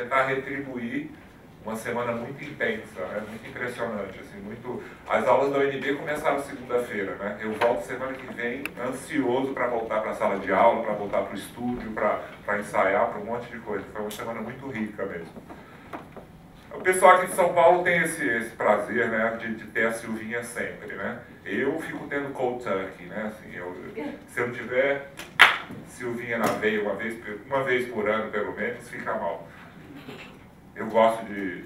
tentar retribuir uma semana muito intensa, né? Muito impressionante, assim, muito... As aulas da UNB começaram segunda-feira, né? Eu volto semana que vem ansioso para voltar para a sala de aula, para voltar para o estúdio, para ensaiar, para um monte de coisa. Foi uma semana muito rica mesmo. O pessoal aqui de São Paulo tem esse prazer, né, de ter a Silvinha sempre, né? Eu fico tendo cold turkey, né? Assim, se eu não tiver Silvinha na veia uma vez por ano, pelo menos, fica mal. Eu gosto de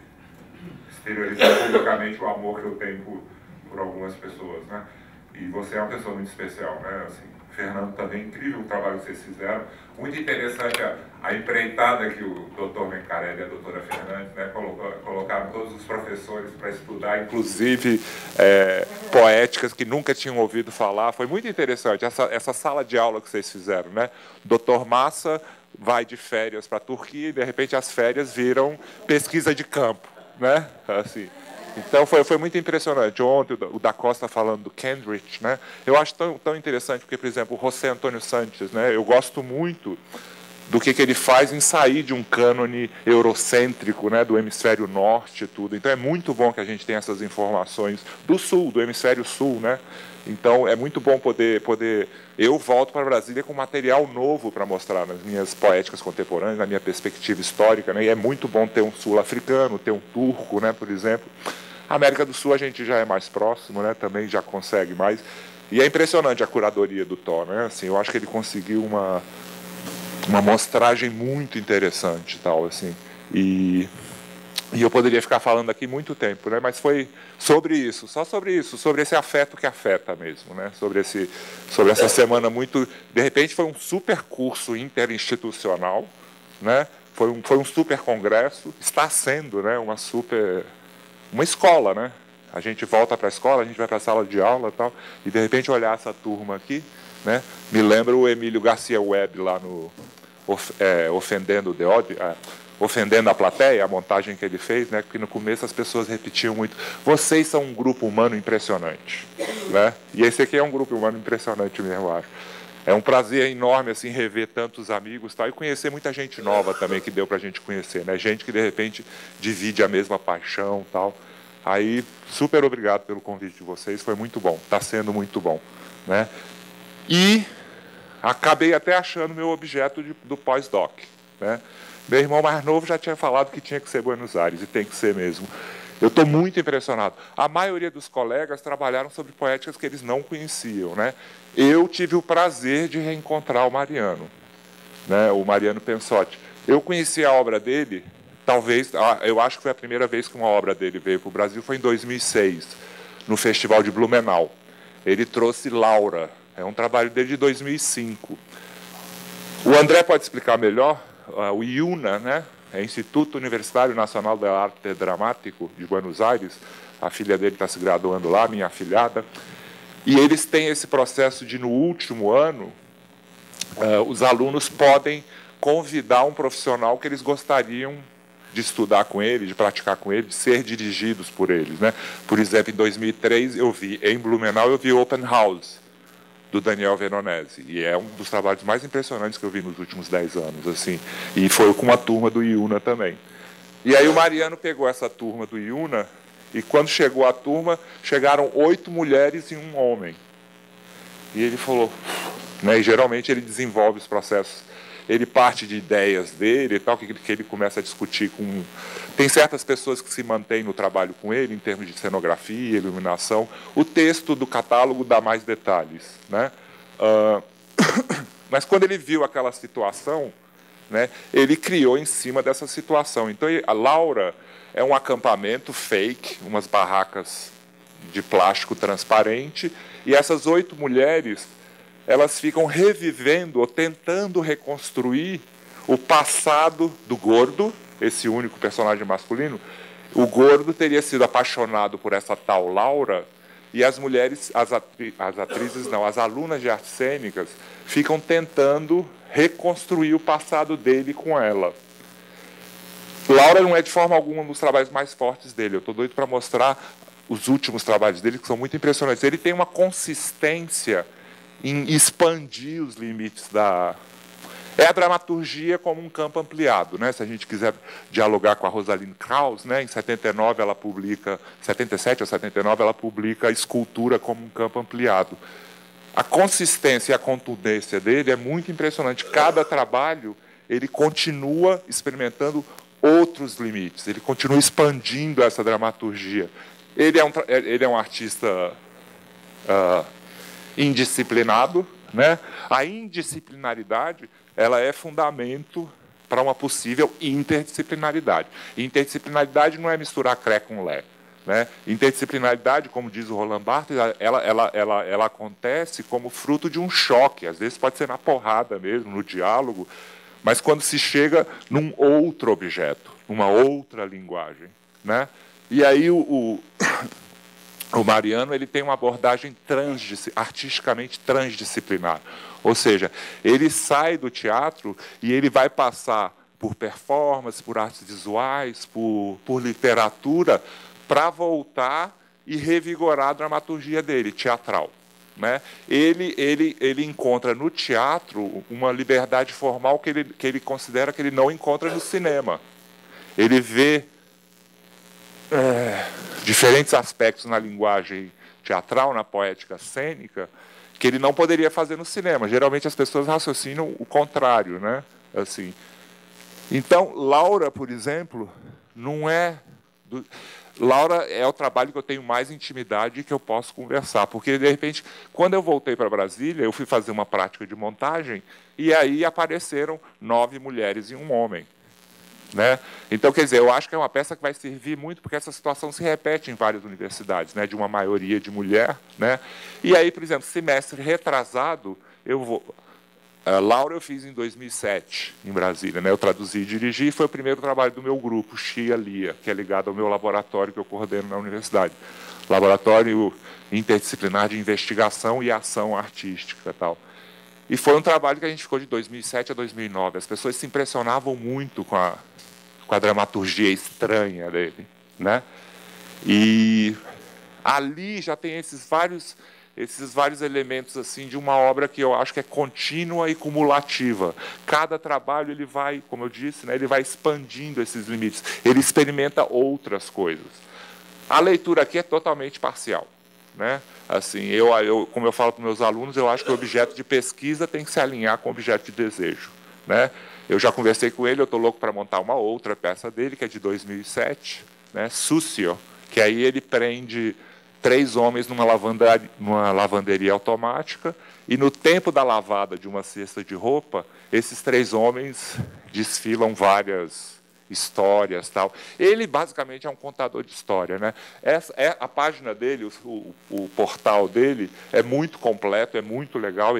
exteriorizar publicamente o amor que eu tenho por algumas pessoas, né? E você é uma pessoa muito especial, né? Assim, Fernando também, incrível o trabalho que vocês fizeram. Muito interessante a empreitada que o doutor Mencarelli e a doutora Fernandes, né, colocaram todos os professores para estudar, inclusive poéticas que nunca tinham ouvido falar. Foi muito interessante essa sala de aula que vocês fizeram, né? Doutor Massa vai de férias para a Turquia e, de repente, as férias viram pesquisa de campo, né? Assim, então, foi muito impressionante. Ontem, o da Costa falando do Kendrick, né? Eu acho tão interessante, porque, por exemplo, o José Antônio Santos, né? Eu gosto muito do que ele faz em sair de um cânone eurocêntrico, né? Do hemisfério norte e tudo. Então, é muito bom que a gente tenha essas informações do sul, do hemisfério sul, né? Então, é muito bom poder... Eu volto para Brasília com material novo para mostrar nas minhas poéticas contemporâneas, na minha perspectiva histórica, né? E é muito bom ter um sul-africano, ter um turco, né? Por exemplo. A América do Sul a gente já é mais próximo, né? Também já consegue mais. E é impressionante a curadoria do Thor, né? Assim, eu acho que ele conseguiu uma mostragem muito interessante, tal, assim. E eu poderia ficar falando aqui muito tempo, né? Mas foi sobre isso, só sobre isso, sobre esse afeto que afeta mesmo, né? Sobre essa semana muito... De repente foi um super curso interinstitucional, né? Foi um super congresso, está sendo, né? Uma escola, né? A gente volta para a escola, a gente vai para a sala de aula e tal, e de repente olhar essa turma aqui, né? Me lembra o Emílio Garcia Webb lá no Ofendendo a Plateia, a montagem que ele fez, né? Porque no começo as pessoas repetiam muito: vocês são um grupo humano impressionante, né? E esse aqui é um grupo humano impressionante mesmo, eu acho. É um prazer enorme assim rever tantos amigos, tal, e conhecer muita gente nova também que deu para a gente conhecer, né? Gente que de repente divide a mesma paixão, tal. Aí, super obrigado pelo convite de vocês, foi muito bom, está sendo muito bom, né? E acabei até achando meu objeto do pós-doc, né? Meu irmão mais novo já tinha falado que tinha que ser Buenos Aires, e tem que ser mesmo. Eu estou muito impressionado. A maioria dos colegas trabalharam sobre poéticas que eles não conheciam, né? Eu tive o prazer de reencontrar o Mariano, né? O Mariano Pensotti. Eu conheci a obra dele, talvez, eu acho que foi a primeira vez que uma obra dele veio para o Brasil, foi em 2006, no Festival de Blumenau. Ele trouxe Laura, é um trabalho dele de 2005. O André pode explicar melhor. O IUNA, né? É Instituto Universitário Nacional de Arte Dramático de Buenos Aires. A filha dele está se graduando lá, minha afilhada. E eles têm esse processo de, no último ano, os alunos podem convidar um profissional que eles gostariam de estudar com ele, de praticar com ele, de ser dirigidos por eles, né? Por exemplo, em 2003, em Blumenau, eu vi Open House, do Daniel Veronese, e é um dos trabalhos mais impressionantes que eu vi nos últimos 10 anos, assim, e foi com uma turma do IUNA também. E aí o Mariano pegou essa turma do IUNA, e quando chegou a turma, chegaram 8 mulheres e um homem. E ele falou, né, e geralmente ele desenvolve os processos, ele parte de ideias dele e tal, que ele começa a discutir com... Tem certas pessoas que se mantêm no trabalho com ele, em termos de cenografia, iluminação. O texto do catálogo dá mais detalhes, né? Mas quando ele viu aquela situação, né, ele criou em cima dessa situação. Então, a Laura é um acampamento fake, umas barracas de plástico transparente, e essas 8 mulheres... elas ficam revivendo ou tentando reconstruir o passado do Gordo, esse único personagem masculino. O Gordo teria sido apaixonado por essa tal Laura, e as mulheres, as alunas de artes cênicas, ficam tentando reconstruir o passado dele com ela. Laura não é de forma alguma um dos trabalhos mais fortes dele. Eu estou doido para mostrar os últimos trabalhos dele, que são muito impressionantes. Ele tem uma consistência em expandir os limites da... É a dramaturgia como um campo ampliado, né? Se a gente quiser dialogar com a Rosalind Krauss, né? Em 79 ela publica, 77 ou 79 ela publica a escultura como um campo ampliado. A consistência e a contundência dele é muito impressionante. Cada trabalho ele continua experimentando outros limites, ele continua expandindo essa dramaturgia. Ele é um artista indisciplinado, né? A indisciplinaridade ela é fundamento para uma possível interdisciplinaridade. Interdisciplinaridade não é misturar cré com lé. Né? Interdisciplinaridade, como diz o Roland Barthes, ela acontece como fruto de um choque. Às vezes pode ser na porrada mesmo, no diálogo, mas quando se chega num outro objeto, numa outra linguagem. Né? E aí o Mariano ele tem uma abordagem artisticamente transdisciplinar. Ou seja, ele sai do teatro e ele vai passar por performance, por artes visuais, por literatura, para voltar e revigorar a dramaturgia dele, teatral. Né? Ele encontra no teatro uma liberdade formal que ele considera que ele não encontra no cinema. Ele vê diferentes aspectos na linguagem teatral, na poética cênica, que ele não poderia fazer no cinema. Geralmente as pessoas raciocinam o contrário, né? Assim. Então, Laura, por exemplo, não é... Laura é o trabalho que eu tenho mais intimidade e que eu posso conversar, porque, de repente, quando eu voltei para Brasília, eu fui fazer uma prática de montagem e aí apareceram 9 mulheres e um homem. Né? Então, quer dizer, eu acho que é uma peça que vai servir muito, porque essa situação se repete em várias universidades, né, de uma maioria de mulher. Né? E aí, por exemplo, semestre retrasado, Laura eu fiz em 2007, em Brasília. Né? Eu traduzi e dirigi, e foi o primeiro trabalho do meu grupo, Xia Lia, que é ligado ao meu laboratório que eu coordeno na universidade. Laboratório Interdisciplinar de Investigação e Ação Artística. Tal. E foi um trabalho que a gente ficou de 2007 a 2009. As pessoas se impressionavam muito com a dramaturgia estranha dele. Né? E ali já tem esses vários elementos assim de uma obra que eu acho que é contínua e cumulativa. Cada trabalho ele vai, como eu disse, né, ele vai expandindo esses limites. Ele experimenta outras coisas. A leitura aqui é totalmente parcial. Né? Assim, como eu falo para os meus alunos, eu acho que o objeto de pesquisa tem que se alinhar com o objeto de desejo. Né? Eu já conversei com ele, eu estou louco para montar uma outra peça dele, que é de 2007, né? Sucio, que aí ele prende 3 homens numa lavanderia automática, e no tempo da lavada de uma cesta de roupa, esses 3 homens desfilam várias histórias, tal. Ele basicamente é um contador de história, né? A página dele, o portal dele é muito completo, é muito legal.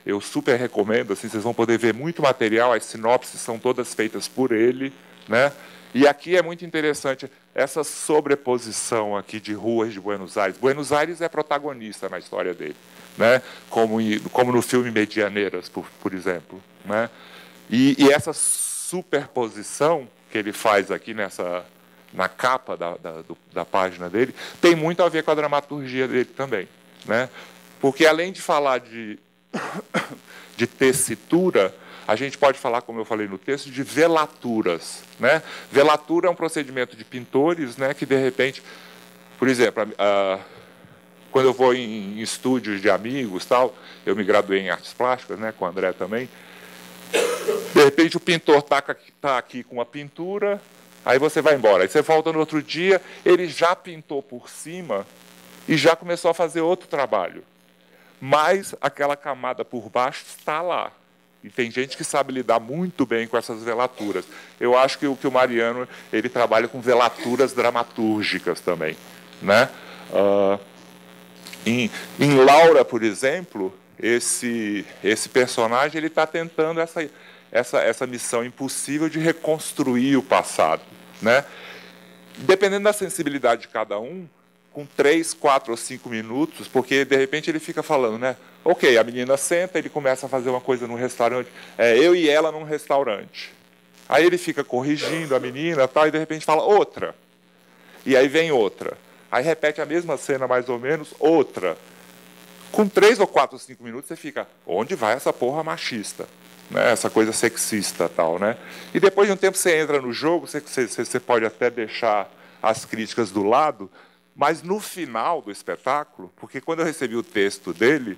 Eu super recomendo, assim, vocês vão poder ver muito material. As sinopses são todas feitas por ele, né? E aqui é muito interessante essa sobreposição aqui de ruas de Buenos Aires. Buenos Aires é protagonista na história dele, né? Como no filme Medianeiras, por exemplo, né? E essa superposição que ele faz aqui na capa da página dele tem muito a ver com a dramaturgia dele também. Né? Porque, além de falar de tessitura, a gente pode falar, como eu falei no texto, de velaturas. Né? Velatura é um procedimento de pintores, né, que, de repente, por exemplo, quando eu vou em estúdios de amigos, tal, eu me graduei em artes plásticas, né, com o André também. De repente o pintor está aqui com uma pintura, aí você vai embora. Aí você volta no outro dia, ele já pintou por cima e já começou a fazer outro trabalho. Mas aquela camada por baixo está lá. E tem gente que sabe lidar muito bem com essas velaturas. Eu acho que o Mariano ele trabalha com velaturas dramatúrgicas também. Né? Em Laura, por exemplo, esse personagem ele está tentando essa missão impossível de reconstruir o passado. Né? Dependendo da sensibilidade de cada um, com 3, 4 ou 5 minutos, porque de repente ele fica falando, né? Ok, a menina senta, ele começa a fazer uma coisa no restaurante, eu e ela num restaurante. Aí ele fica corrigindo a menina, tal, e de repente fala outra. E aí vem outra. Aí repete a mesma cena mais ou menos, outra. Com 3 ou 4 ou 5 minutos você fica, onde vai essa porra machista? né? Essa coisa sexista tal, né? E depois de um tempo você entra no jogo, você pode até deixar as críticas do lado, mas no final do espetáculo, porque quando eu recebi o texto dele,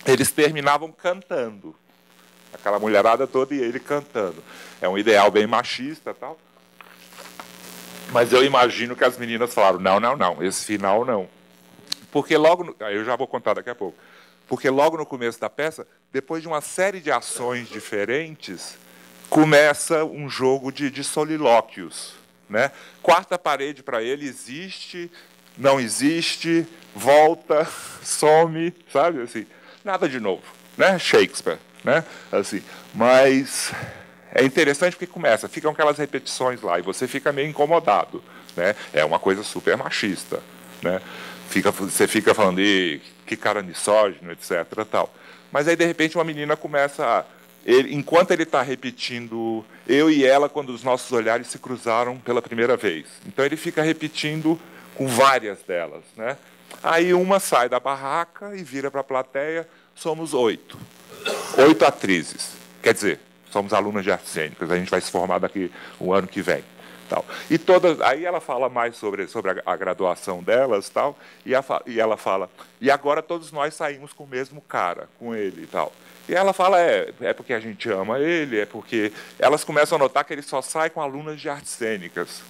eles terminavam cantando. Aquela mulherada toda e ele cantando. É um ideal bem machista tal. Mas eu imagino que as meninas falaram, não, esse final não. Porque logo, eu já vou contar daqui a pouco, porque logo no começo da peça, depois de uma série de ações diferentes, começa um jogo de solilóquios, né? Quarta parede para ele existe, não existe, volta, some, sabe? Assim, nada de novo, né? Shakespeare, né? Assim, mas é interessante porque ficam aquelas repetições lá e você fica meio incomodado, né? É uma coisa super machista, né? Você fica falando, que cara misógino, etc. Tal. Mas aí, de repente, uma menina começa enquanto ele está repetindo eu e ela, quando os nossos olhares se cruzaram pela primeira vez. Então, ele fica repetindo com várias delas, né? Aí uma sai da barraca e vira para a plateia, somos 8. 8 atrizes. Quer dizer, somos alunas de artes cênicas, a gente vai se formar daqui o ano que vem. Tal. Aí ela fala mais sobre a graduação delas, tal, e ela fala, e agora todos nós saímos com o mesmo cara, com ele e tal. E ela fala, é porque a gente ama ele, é porque... Elas começam a notar que ele só sai com alunas de artes cênicas,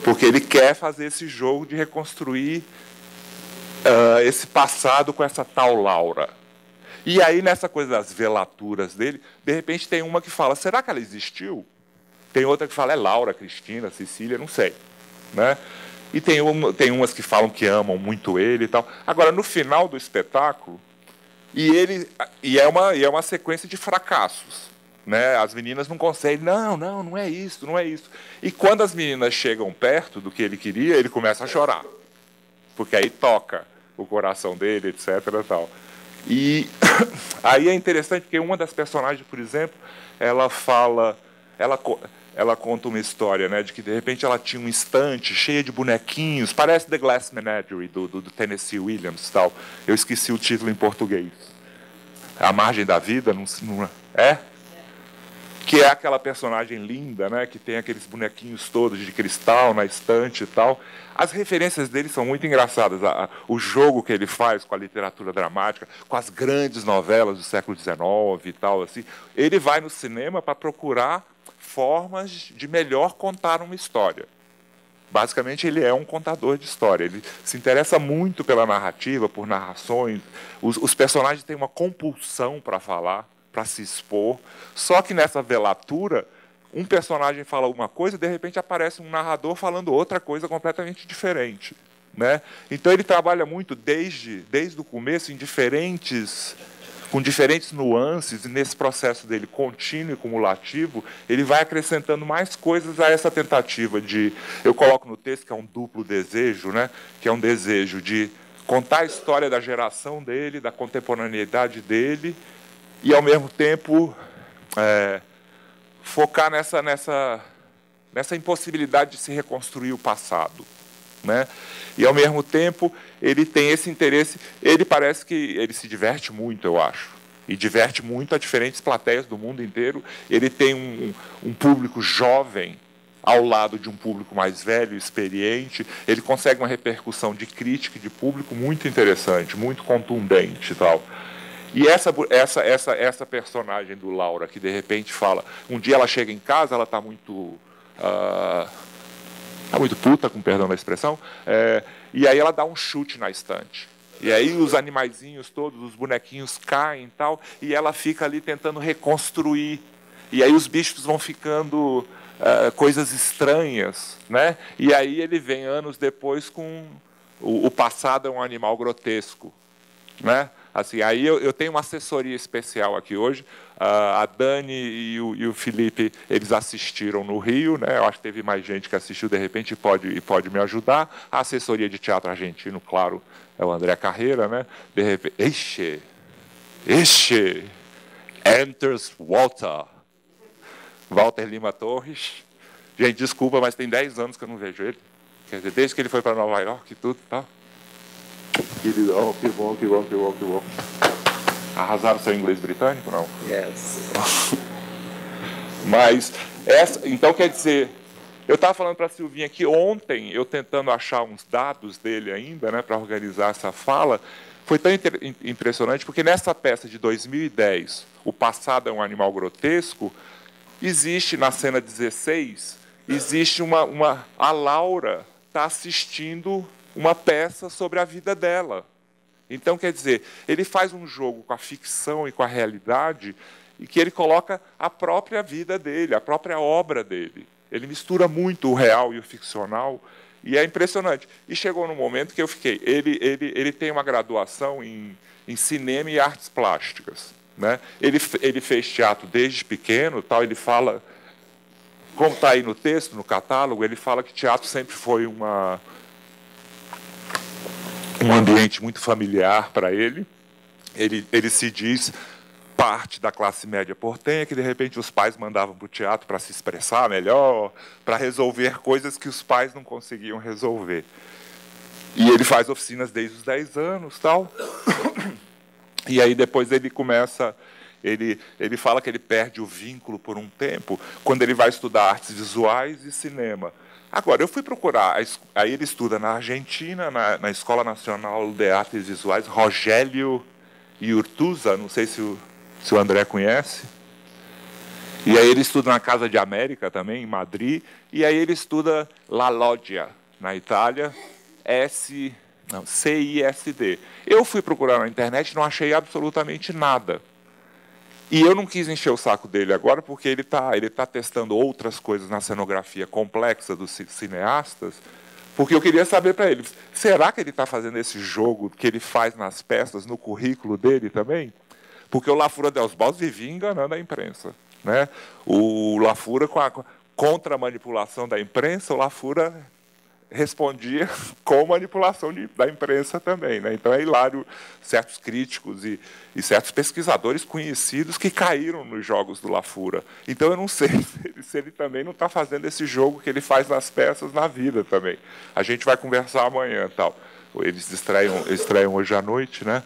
porque ele quer fazer esse jogo de reconstruir esse passado com essa tal Laura. E aí, nessa coisa das velaturas dele, de repente tem uma que fala, será que ela existiu? Tem outra que fala, é Laura, Cristina, Cecília, não sei. Né? E tem umas que falam que amam muito ele e tal. Agora, no final do espetáculo, e é uma sequência de fracassos. Né? As meninas não conseguem, não é isso, não é isso. E quando as meninas chegam perto do que ele queria, ele começa a chorar. Porque aí toca o coração dele, etc. Tal. E aí é interessante porque uma das personagens, por exemplo, ela fala... Ela conta uma história, né, de que, de repente, ela tinha um estante cheio de bonequinhos, parece The Glass Menagerie, do Tennessee Williams. Tal. Eu esqueci o título em português. A Margem da Vida, não é? Que é aquela personagem linda, né, que tem aqueles bonequinhos todos de cristal na estante e tal. As referências dele são muito engraçadas. O jogo que ele faz com a literatura dramática, com as grandes novelas do século XIX e tal. Assim. Ele vai no cinema para procurar formas de melhor contar uma história. Basicamente, ele é um contador de história. Ele se interessa muito pela narrativa, por narrações. Os personagens têm uma compulsão para falar, para se expor. Só que nessa velatura, um personagem fala uma coisa e, de repente, aparece um narrador falando outra coisa completamente diferente. Né? Então, ele trabalha muito desde o começo com diferentes nuances, e nesse processo dele contínuo e cumulativo, ele vai acrescentando mais coisas a essa tentativa de... Eu coloco no texto que é um duplo desejo, né? Que é um desejo de contar a história da geração dele, da contemporaneidade dele, e, ao mesmo tempo, focar nessa impossibilidade de se reconstruir o passado. Né? E, ao mesmo tempo, ele tem esse interesse, ele parece que ele se diverte muito, eu acho, e diverte muito a diferentes plateias do mundo inteiro. Ele tem um público jovem ao lado de um público mais velho, experiente. Ele consegue uma repercussão de crítica e de público muito interessante, muito contundente e tal. E essa personagem do Laura, que de repente fala, um dia ela chega em casa, ela está muito puta, com perdão da expressão, e aí ela dá um chute na estante. E aí os animaizinhos todos, os bonequinhos caem e tal, e ela fica ali tentando reconstruir. E aí os bichos vão ficando coisas estranhas, né? E aí ele vem anos depois com o passado é um animal grotesco, né? Assim, aí eu tenho uma assessoria especial aqui hoje. A Dani e o Felipe, eles assistiram no Rio, né? Eu acho que teve mais gente que assistiu, de repente, e pode me ajudar. A assessoria de teatro argentino, claro, é o André Carreira, né? De repente, enters Walter Lima Torres. Gente, desculpa, mas tem 10 anos que eu não vejo ele. Quer dizer, desde que ele foi para Nova York e tudo, tá? Que bom. Arrasaram seu inglês britânico, não? Yes. Mas, então quer dizer, eu estava falando para a Silvinha que ontem, eu tentando achar uns dados dele ainda, né, para organizar essa fala, foi tão impressionante, porque nessa peça de 2010, O Passado é um Animal Grotesco, existe, na cena 16, existe a Laura está assistindo uma peça sobre a vida dela. Então, quer dizer, ele faz um jogo com a ficção e com a realidade e que ele coloca a própria vida dele, a própria obra dele. Ele mistura muito o real e o ficcional e é impressionante. E chegou num momento que eu fiquei... Ele tem uma graduação em cinema e artes plásticas, né? Ele fez teatro desde pequeno, tal. Ele fala, como está aí no texto, no catálogo, ele fala que teatro sempre foi um ambiente muito familiar para ele. Ele se diz parte da classe média portenha, que de repente os pais mandavam para o teatro para se expressar melhor, para resolver coisas que os pais não conseguiam resolver. E ele faz oficinas desde os 10 anos, tal. E aí depois ele começa... Ele fala que ele perde o vínculo por um tempo quando ele vai estudar artes visuais e cinema. Agora, eu fui procurar, aí ele estuda na Argentina, na Escola Nacional de Artes Visuais, Rogério Urtuza, não sei se o André conhece. E aí ele estuda na Casa de América também, em Madrid, e aí ele estuda La Loggia, na Itália, CISD. Eu fui procurar na internet e não achei absolutamente nada. E eu não quis encher o saco dele agora, porque ele tá testando outras coisas na cenografia complexa dos cineastas, porque eu queria saber para ele, será que ele está fazendo esse jogo que ele faz nas peças no currículo dele também? Porque o Lafura Dels Bols vivia enganando a imprensa, né? O Lafura, contra a manipulação da imprensa, o Lafura respondia com manipulação da imprensa também, né? Então é hilário certos críticos e certos pesquisadores conhecidos que caíram nos jogos do Lafura. Então eu não sei se ele também não está fazendo esse jogo que ele faz nas peças na vida também. A gente vai conversar amanhã, tal. Eles estreiam hoje à noite, né?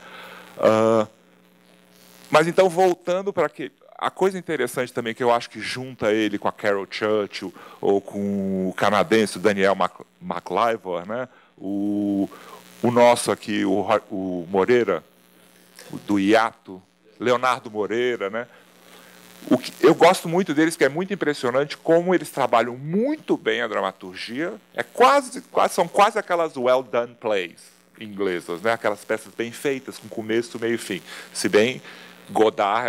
Mas então, voltando para que a coisa interessante também que eu acho que junta ele com a Carol Churchill ou com o canadense o Daniel McLivor, né? O nosso aqui, o Moreira, do Hiato, Leonardo Moreira, né? Eu gosto muito deles, que é muito impressionante como eles trabalham muito bem a dramaturgia. São quase aquelas well done plays inglesas, né? Aquelas peças bem feitas, com começo, meio e fim. Se bem Godard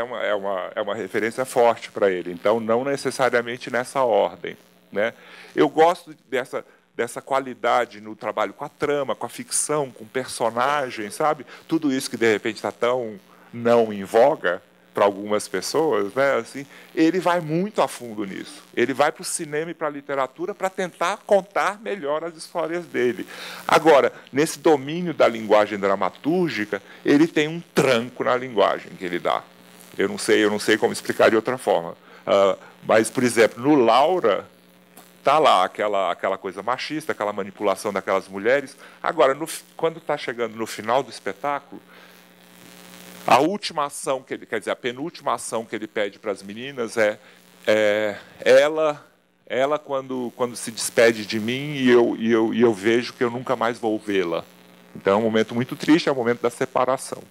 é uma referência forte para ele, então não necessariamente nessa ordem, né? Eu gosto dessa qualidade no trabalho com a trama, com a ficção, com personagens, sabe? Tudo isso que de repente está tão não em voga para algumas pessoas, né? Assim, ele vai muito a fundo nisso. Ele vai para o cinema e para a literatura para tentar contar melhor as histórias dele. Agora, nesse domínio da linguagem dramatúrgica, ele tem um tranco na linguagem que ele dá. Eu não sei como explicar de outra forma. Mas, por exemplo, no Laura está lá aquela coisa machista, aquela manipulação daquelas mulheres. Agora, quando está chegando no final do espetáculo, a última ação que ele, quer dizer, a penúltima ação que ele pede para as meninas é ela quando se despede de mim e eu vejo que eu nunca mais vou vê-la. Então é um momento muito triste, é o momento da separação.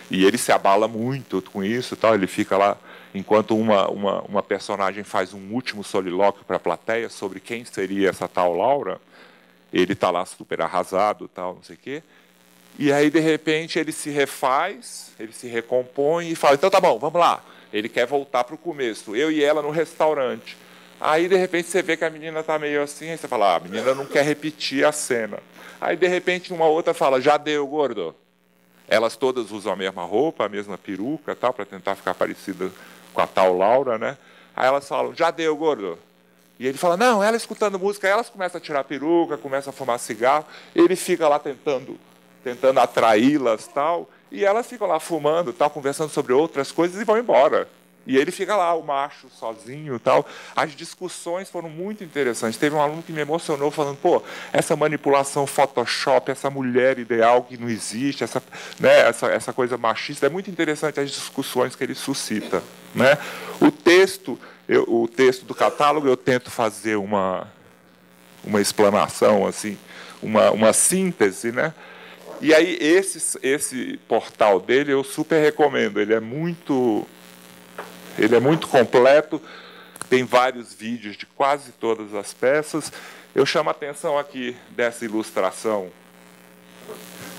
E ele se abala muito com isso, tal. Ele fica lá enquanto uma personagem faz um último solilóquio para a plateia sobre quem seria essa tal Laura. Ele está lá super arrasado, tal, não sei o quê. E aí, de repente, ele se refaz, ele se recompõe e fala, então tá bom, vamos lá. Ele quer voltar para o começo, eu e ela no restaurante. Aí, de repente, você vê que a menina está meio assim, aí você fala, a menina não quer repetir a cena. Aí, de repente, uma outra fala, já deu, gordo. Elas todas usam a mesma roupa, a mesma peruca, tal, para tentar ficar parecida com a tal Laura, né? Aí elas falam, já deu, gordo. E ele fala, não, ela escutando música, aí elas começam a tirar a peruca, começam a fumar cigarro, ele fica lá tentando atraí-las, tal, e elas ficam lá fumando, tal, conversando sobre outras coisas e vão embora. E ele fica lá, o macho, sozinho e tal. As discussões foram muito interessantes. Teve um aluno que me emocionou falando, pô, essa manipulação Photoshop, essa mulher ideal que não existe, essa, né, essa coisa machista, é muito interessante as discussões que ele suscita. Né? O texto do catálogo, eu tento fazer uma explanação, assim, uma síntese, né? E aí, esse portal dele eu super recomendo. Ele é muito completo, tem vários vídeos de quase todas as peças. Eu chamo a atenção aqui dessa ilustração.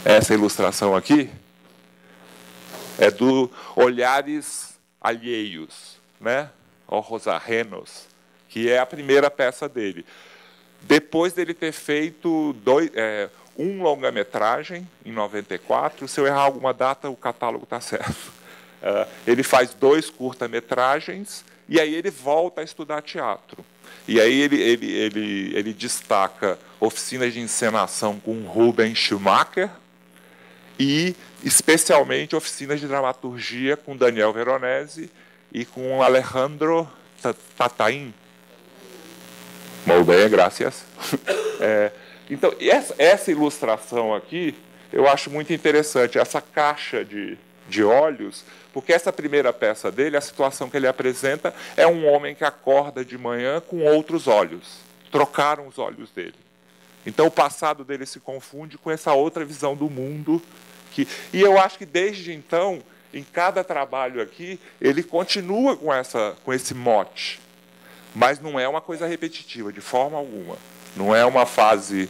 Essa ilustração aqui é do Olhares Alheios, né? Ojos Ajenos, que é a primeira peça dele. Depois dele ter feito um longa-metragem, em 94, se eu errar alguma data, o catálogo está certo. Ele faz 2 curta-metragens e aí ele volta a estudar teatro. E aí ele destaca oficinas de encenação com Ruben Schumacher e, especialmente, oficinas de dramaturgia com Daniel Veronese e com Alejandro Tataín. Muito bem, graças. Então, essa ilustração aqui, eu acho muito interessante, essa caixa de olhos, porque essa primeira peça dele, a situação que ele apresenta é um homem que acorda de manhã com outros olhos. Trocaram os olhos dele. Então, o passado dele se confunde com essa outra visão do mundo. E eu acho que, desde então, em cada trabalho aqui, ele continua com esse mote. Mas não é uma coisa repetitiva, de forma alguma. Não é uma fase...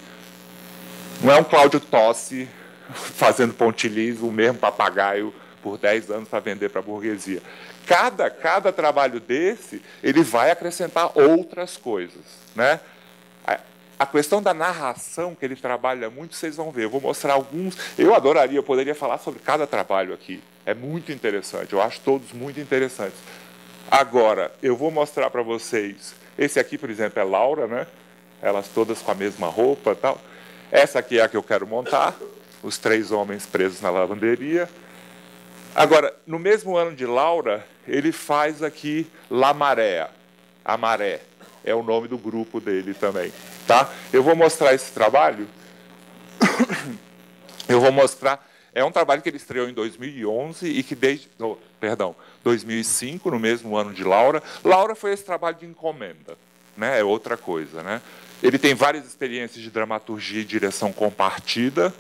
Não é um Cláudio Tossi fazendo pontilhismo, o mesmo papagaio, por 10 anos para vender para a burguesia. Cada trabalho desse, ele vai acrescentar outras coisas. Né? A questão da narração, que ele trabalha muito, vocês vão ver. Eu vou mostrar alguns. Eu poderia falar sobre cada trabalho aqui. É muito interessante, eu acho todos muito interessantes. Agora, eu vou mostrar para vocês. Esse aqui, por exemplo, é Laura, né? Elas todas com a mesma roupa e tal. Essa aqui é a que eu quero montar. Os 3 homens presos na lavanderia. Agora, no mesmo ano de Laura, ele faz aqui La Maré. A Maré é o nome do grupo dele também. Tá? Eu vou mostrar esse trabalho. Eu vou mostrar... É um trabalho que ele estreou em 2011 e que desde... 2005, no mesmo ano de Laura. Laura foi esse trabalho de encomenda. Né? É outra coisa. Né? Ele tem várias experiências de dramaturgia e direção compartida,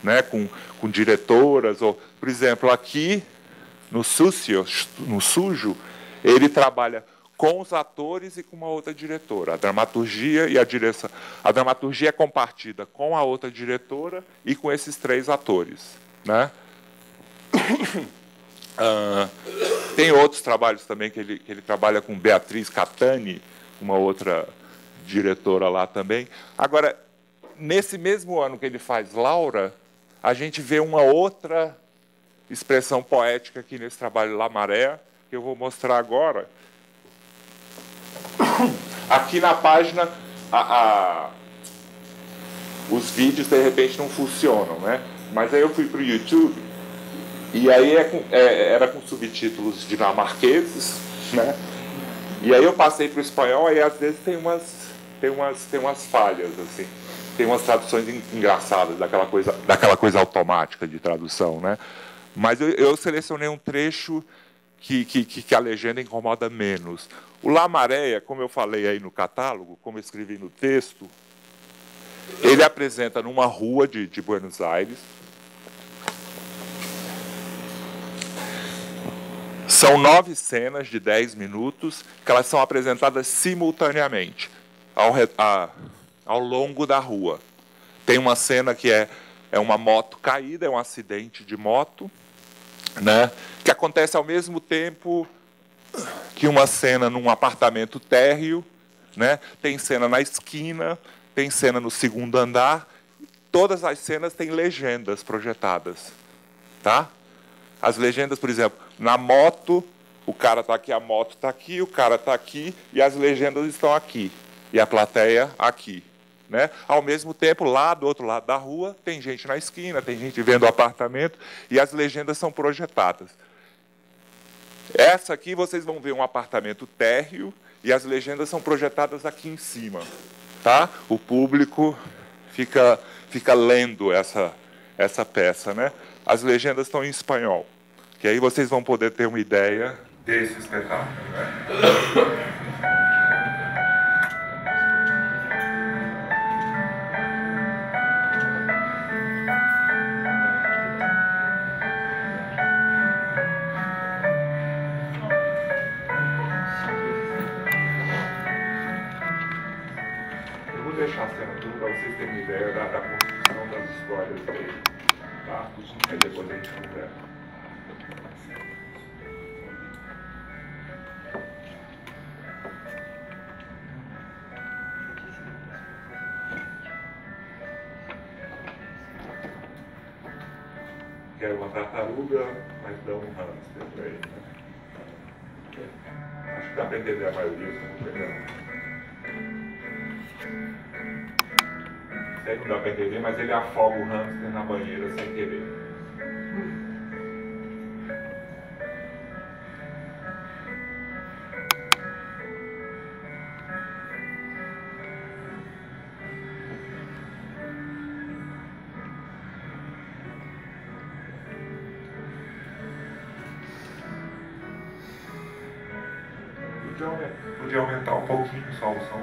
né? com diretoras. Por exemplo, aqui, no Sujo, ele trabalha com os atores e com uma outra diretora. A dramaturgia e a direção. A dramaturgia é compartida com a outra diretora e com esses 3 atores. Né? Tem outros trabalhos também que ele trabalha com Beatriz Catani, uma outra diretora lá também. Agora, nesse mesmo ano que ele faz Laura, a gente vê uma outra expressão poética aqui nesse trabalho La Maré, que eu vou mostrar agora. Aqui na página, os vídeos, de repente, não funcionam, né? Mas aí eu fui para o YouTube, e aí era com subtítulos dinamarqueses, né? E aí eu passei para o espanhol, e às vezes tem umas falhas, assim. Tem umas traduções engraçadas, daquela coisa automática de tradução, né? Mas eu selecionei um trecho que a legenda incomoda menos. O La Maré, como eu falei aí no catálogo, como eu escrevi no texto, ele apresenta numa rua de Buenos Aires. São 9 cenas de 10 minutos, que elas são apresentadas simultaneamente, ao longo da rua. Tem uma cena que é uma moto caída, é um acidente de moto, né, que acontece ao mesmo tempo que uma cena num apartamento térreo, né, tem cena na esquina, tem cena no 2º andar, todas as cenas têm legendas projetadas. Tá? As legendas, por exemplo, na moto, o cara está aqui, a moto está aqui, o cara está aqui, e as legendas estão aqui, e a plateia aqui. Né? Ao mesmo tempo, lá do outro lado da rua, tem gente na esquina, tem gente vendo o apartamento, e as legendas são projetadas. Essa aqui vocês vão ver um apartamento térreo e as legendas são projetadas aqui em cima, tá? O público fica lendo essa peça, né? As legendas estão em espanhol, que aí vocês vão poder ter uma ideia desse espetáculo, né? Deixar a cena tudo para vocês terem uma ideia da construção das histórias dele, tá? Aí depois a gente conversa. Quero uma tartaruga, mas dá um hamster para ele, né? Acho que dá para entender a maioria, se não pegar. Aí não dá para entender, mas ele afoga o hamster na banheira sem querer. Podia aumentar um pouquinho só o som.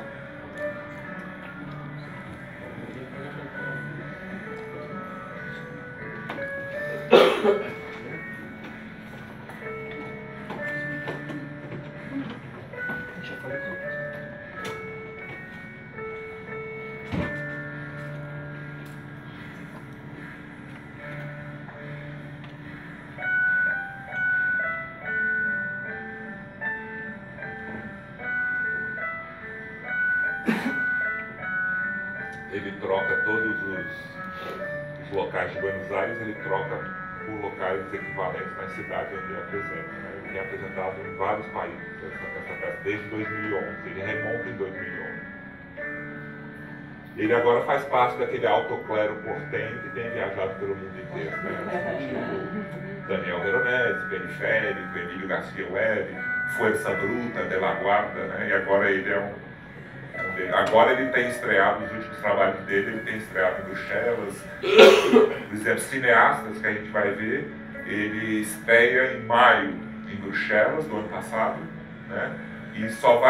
Ele troca todos os locais de Buenos Aires, ele troca por locais equivalentes nas cidades onde ele apresenta, né? Ele tem apresentado em vários países essa peça desde 2011, ele remonta em 2011. Ele agora faz parte daquele alto clero portenho que tem viajado pelo mundo inteiro, né? Tipo Daniel Veronese, Periférico, Emílio Garcia Leve, Fuerza Bruta, De La Guarda, né? E agora ele é um... Agora ele tem estreado, os últimos trabalhos dele, ele tem estreado em Bruxelas. Por exemplo, Cineastas, que a gente vai ver, ele estreia em maio em Bruxelas, do ano passado, né? E só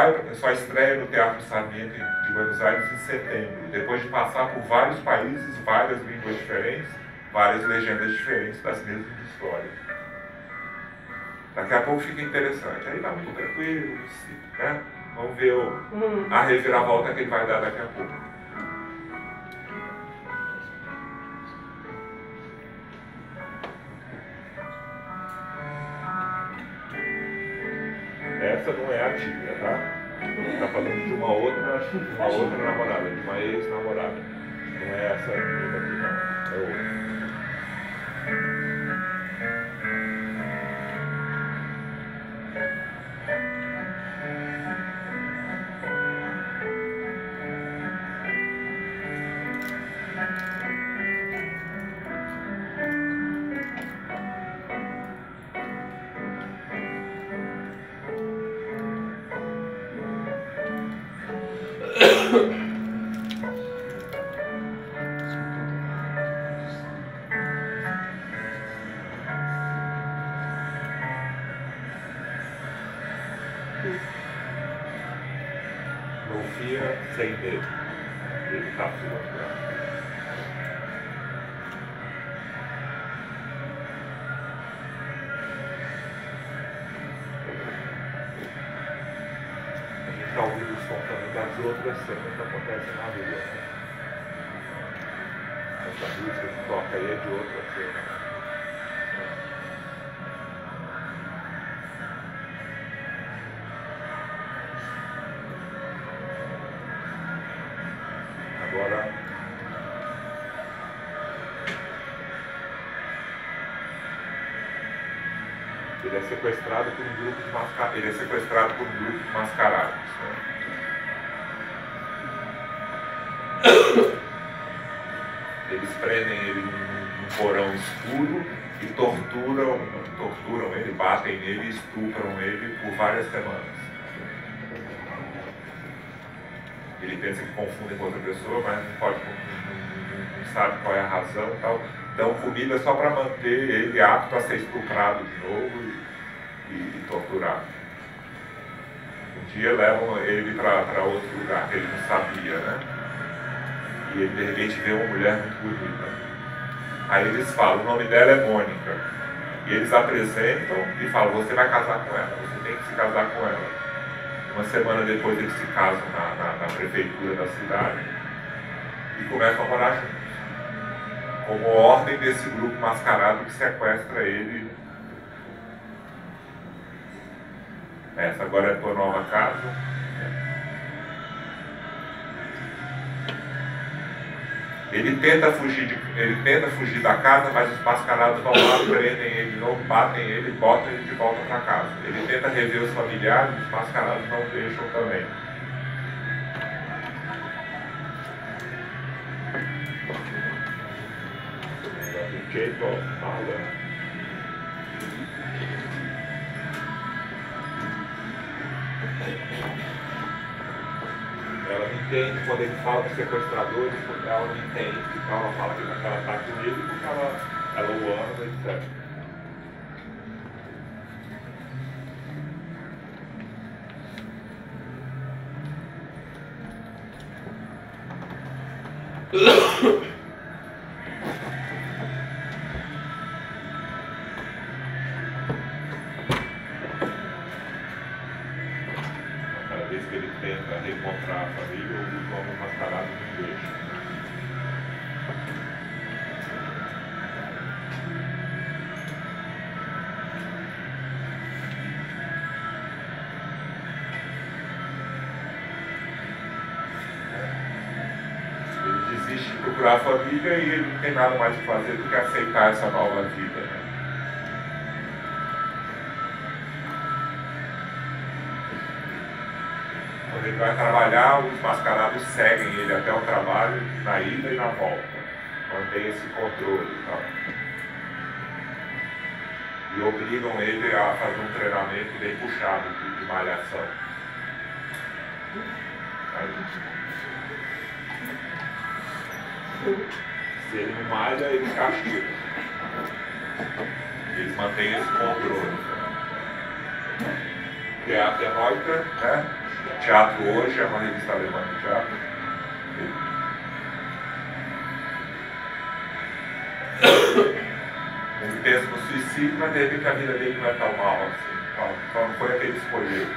estreia no Teatro Sarmiento de Buenos Aires em setembro, depois de passar por vários países, várias línguas diferentes, várias legendas diferentes das mesmas histórias. Daqui a pouco fica interessante, aí tá muito tranquilo, né? Vamos ver a reviravolta que ele vai dar daqui a pouco. Essa não é a tia, tá? Está falando de uma outra namorada, de uma ex-namorada. Não é essa menina aqui, não. É outra. Sofia sem medo. Ele está filmando. A gente está ouvindo o som também das outras cenas que acontecem na rua. Essa música que toca aí é de outra cena. Agora, ele é sequestrado por um grupo de mascarados. Né? Eles prendem ele num porão escuro e torturam ele, batem nele e estupram ele por várias semanas. Ele pensa que confundem com outra pessoa, mas não sabe qual é a razão e tal. Dão comida só para manter ele apto a ser estuprado de novo e torturado. Um dia levam ele para outro lugar que ele não sabia, né? E ele de repente vê uma mulher muito bonita. Aí eles falam, o nome dela é Mônica. E eles apresentam e falam, você vai casar com ela, você tem que se casar com ela. Uma semana depois eles se casam na prefeitura da cidade e começam a morar juntos. Como ordem desse grupo mascarado que sequestra ele. Essa agora é a tua nova casa. Ele tenta fugir da casa, mas os mascarados vão lá, prendem ele de novo, batem ele e botam ele de volta para casa. Ele tenta rever os familiares, os mascarados não deixam também. Ela não entende quando ele fala dos sequestradores, porque ela não entende. Então ela fala que ela está com ele porque ela o ama, etc. Cada vez que ele tenta reencontrar a família, o homem mascarado não deixa. Ele desiste de procurar a família e ele não tem nada mais a fazer do que aceitar essa nova vida, né? Quando ele vai trabalhar, os mascarados seguem ele até o trabalho, na ida e na volta. Mantém esse controle e tal. E obrigam ele a fazer um treinamento bem puxado de malhação. Se ele não malha, ele castiga. Eles mantêm esse controle. Teatro é Reuter, né? Teatro Hoje é uma revista alemã de teatro. Ele pensa no suicídio, mas de repente a vida dele não é tão mal assim. Só não foi a que ele escolheu.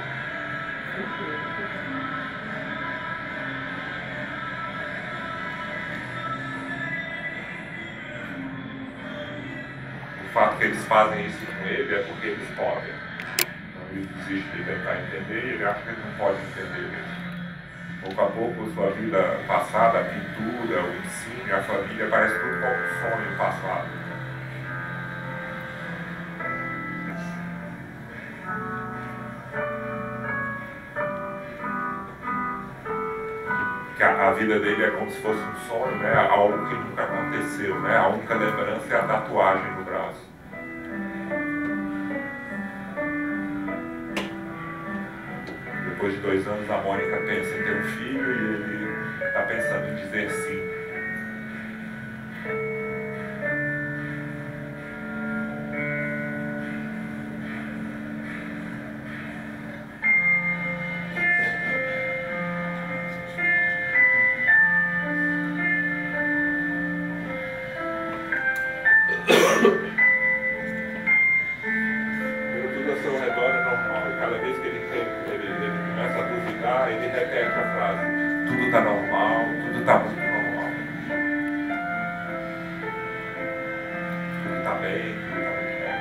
O fato que eles fazem isso com ele é porque eles podem. Ele desiste de tentar entender e ele acha que ele não pode entender isso. Pouco a pouco, sua vida passada, a pintura, o ensino, a família, parece tudo como um sonho passado. Que a vida dele é como se fosse um sonho, né? Algo que nunca aconteceu, né? A única lembrança é a tatuagem no braço. Depois de 2 anos, a Mônica pensa em ter um filho e ele está pensando em dizer sim. Tudo ao seu redor é normal e cada vez que ele começa a duvidar, ele repete a frase: tudo está normal, tudo está muito normal. Tudo está bem, tudo está muito bem.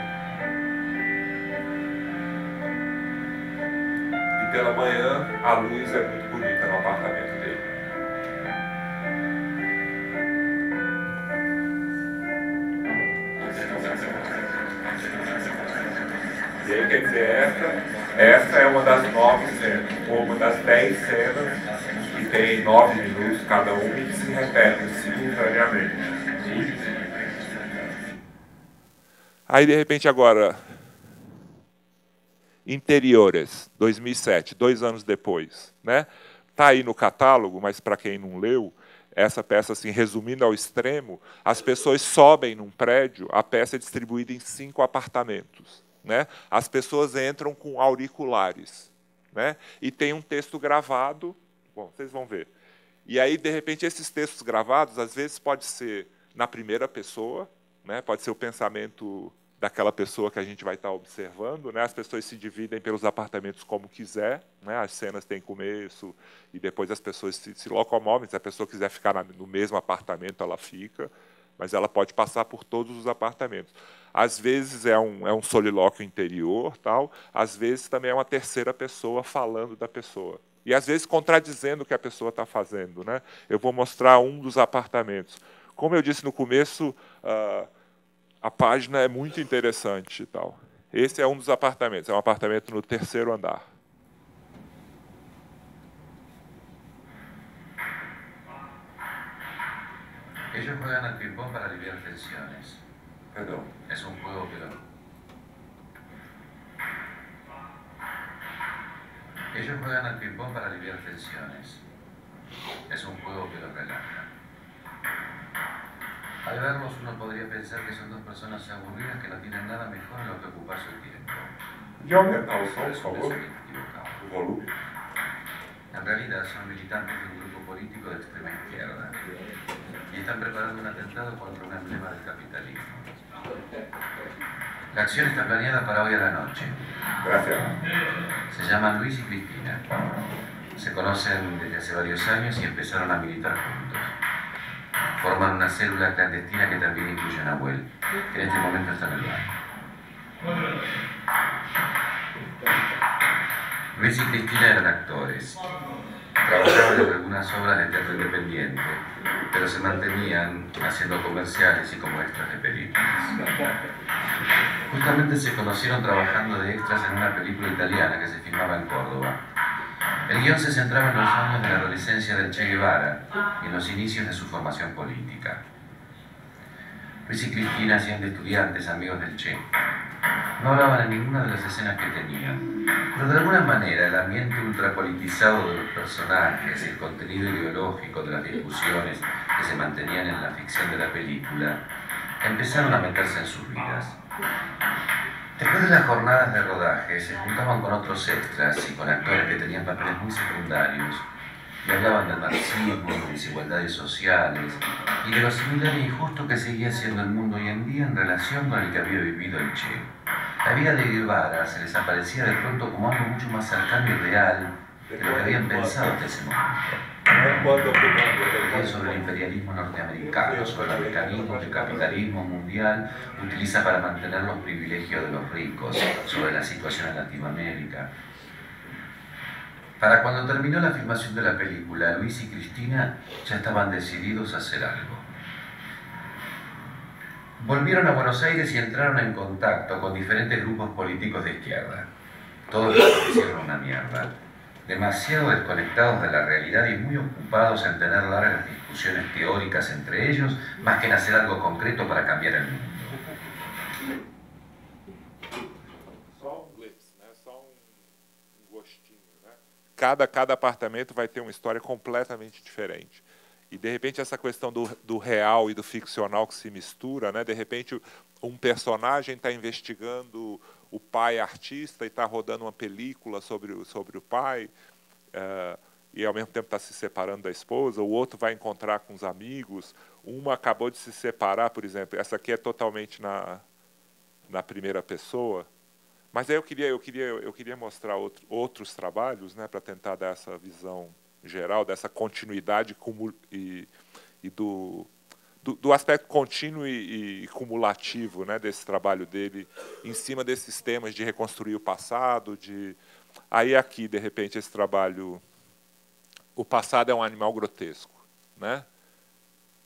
E pela manhã, a luz é muito bonita no apartamento dele. E aí, quer dizer, essa é uma das 9 cenas, ou uma das 10 cenas, que tem 9 minutos cada uma e que se repetem simultaneamente. Aí, de repente, agora, Interiores, 2007, 2 anos depois, né? Tá aí no catálogo, mas para quem não leu, essa peça, assim, resumindo ao extremo, as pessoas sobem num prédio, a peça é distribuída em 5 apartamentos, né? As pessoas entram com auriculares, né? E tem um texto gravado, bom, vocês vão ver. E aí, de repente, esses textos gravados, às vezes pode ser na primeira pessoa, né? Pode ser o pensamento daquela pessoa que a gente vai estar observando, né? As pessoas se dividem pelos apartamentos como quiser, né? As cenas têm começo e depois as pessoas se locomovem. Se a pessoa quiser ficar no mesmo apartamento, ela fica, mas ela pode passar por todos os apartamentos. Às vezes é um solilóquio interior, tal. Às vezes também é uma terceira pessoa falando da pessoa. E às vezes contradizendo o que a pessoa está fazendo, né? Eu vou mostrar um dos apartamentos. Como eu disse no começo, a página é muito interessante e tal. Esse é um dos apartamentos, é um apartamento no 3º andar. Ellos juegan al ping-pong para aliviar tensiones. Perdão. Es un juego que lo... Ellos juegan al ping-pong para aliviar tensiones. Es un juego que los relaja. Al verlos uno podría pensar que son dos personas aburridas que no tienen nada mejor en lo que ocupar su tiempo. De aumentar o som, Pero por es un favor, pensamiento equivocado. o volume. En realidad son militantes de un grupo político de extrema izquierda y están preparando un atentado contra un emblema del capitalismo. La acción está planeada para hoy a la noche. Gracias. Se llaman Luis y Cristina. Se conocen desde hace varios años y empezaron a militar juntos. Forman una célula clandestina que también incluye a Nahuel, que en este momento está en el banco. Luis y Cristina eran actores. Trabajaban en algunas obras de teatro independiente, pero se mantenían haciendo comerciales y como extras de películas. Justamente se conocieron trabajando de extras en una película italiana que se filmaba en Córdoba. El guión se centraba en los años de la adolescencia del Che Guevara y en los inicios de su formación política. Luis y Cristina hacían de estudiantes amigos del Che. No hablaban en ninguna de las escenas que tenían, pero de alguna manera el ambiente ultrapolitizado de los personajes y el contenido ideológico de las discusiones que se mantenían en la ficción de la película empezaron a meterse en sus vidas. Después de las jornadas de rodaje, se juntaban con otros extras y con actores que tenían papeles muy secundarios y hablaban del marxismo, de desigualdades sociales y de lo similar e injusto que seguía siendo el mundo hoy en día en relación con el que había vivido el Che. La vida de Guevara se les aparecía de pronto como algo mucho más cercano y real de lo que habían pensado hasta ese momento. Sobre el imperialismo norteamericano, sobre los mecanismos que el capitalismo mundial utiliza para mantener los privilegios de los ricos, sobre la situación en Latinoamérica. Para cuando terminó la filmación de la película, Luis y Cristina ya estaban decididos a hacer algo. Volvieron a Buenos Aires y entraron en contacto con diferentes grupos políticos de izquierda. Todos les parecieron una mierda, demasiado desconectados de la realidad y muy ocupados en tener largas discusiones teóricas entre ellos, más que en hacer algo concreto para cambiar el mundo. Cada apartamento vai ter uma história completamente diferente. E, de repente, essa questão do real e do ficcional que se mistura, né? De repente, um personagem está investigando o pai artista e está rodando uma película sobre o pai, e, ao mesmo tempo, está se separando da esposa. O outro vai encontrar com os amigos. Uma acabou de se separar, por exemplo. Essa aqui é totalmente na primeira pessoa. Mas aí eu queria mostrar outros trabalhos, né, para tentar dar essa visão geral, dessa continuidade e do aspecto contínuo e cumulativo, né, desse trabalho dele, em cima desses temas de reconstruir o passado. Aí aqui, de repente, esse trabalho... O passado é um animal grotesco, né?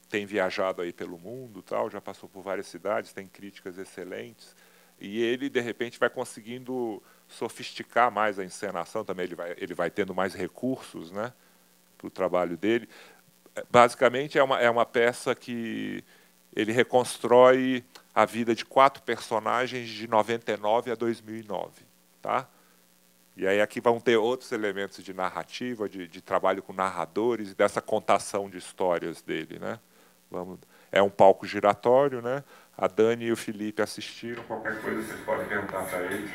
Tem viajado aí pelo mundo, tal, já passou por várias cidades, tem críticas excelentes. E ele, de repente, vai conseguindo sofisticar mais a encenação também, ele vai tendo mais recursos, né, para o trabalho dele. Basicamente, é uma peça que ele reconstrói a vida de 4 personagens de 99 a 2009. Tá? E aí aqui vão ter outros elementos de narrativa, de trabalho com narradores e dessa contação de histórias dele. Né? É um palco giratório, né? A Dani e o Felipe assistiram, qualquer coisa vocês podem perguntar para eles,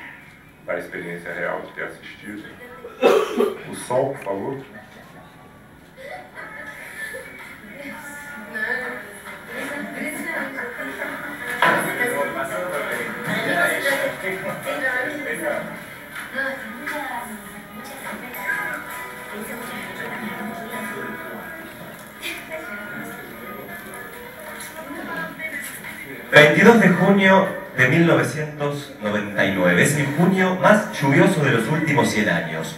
da experiência real de ter assistido. O som, por favor. ...22 de junio de 1999. Es el junio más lluvioso de los últimos 100 años.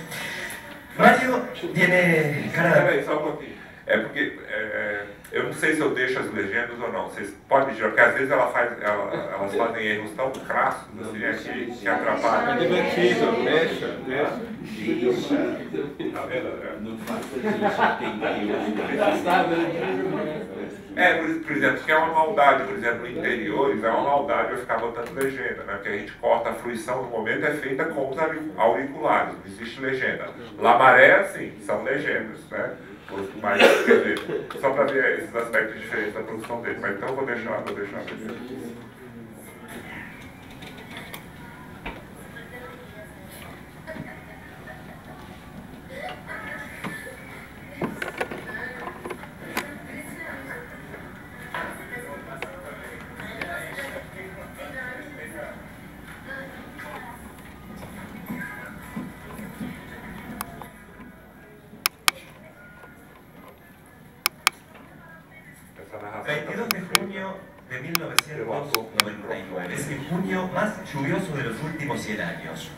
Mario tiene cara de... Só um pouquinho. É porque eu não sei se eu deixo as legendas ou não. Vocês podem dizer, porque às vezes elas fazem erros tão crassos assim, que atrapalham. É divertido, deixa. Tá vendo? Não faça por exemplo, que é uma maldade, por exemplo, em interiores, é uma maldade eu ficar botando legenda, né? Porque a gente corta a fruição no momento, é feita com os auriculares, não existe legenda. Lamaré, sim, são legendas, né? Mas, quer dizer, só para ver esses aspectos diferentes da produção dele. Mas então eu vou deixar. Essa narração 22 de junio de 1999. Es el junio más lluvioso de los últimos 100 años.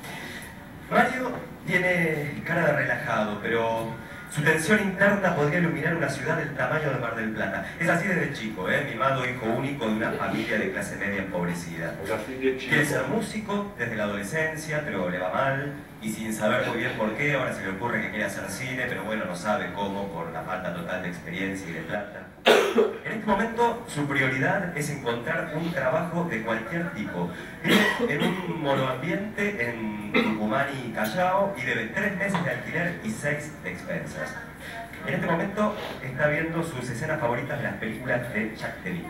Mario tiene cara de relajado, pero su tensión interna podría iluminar una ciudad del tamaño de Mar del Plata. Es así desde chico, mimado hijo único de una familia de clase media empobrecida. Quiere ser músico desde la adolescencia, pero le va mal, y sin saber muy bien por qué, ahora se le ocurre que quiere hacer cine, pero bueno, no sabe cómo por la falta total de experiencia y de plata. En este momento, su prioridad es encontrar un trabajo de cualquier tipo. Vive en un monoambiente en Tucumán y Callao y debe 3 meses de alquiler y 6 de expensas. En este momento está viendo sus escenas favoritas de las películas de Jacques Demy.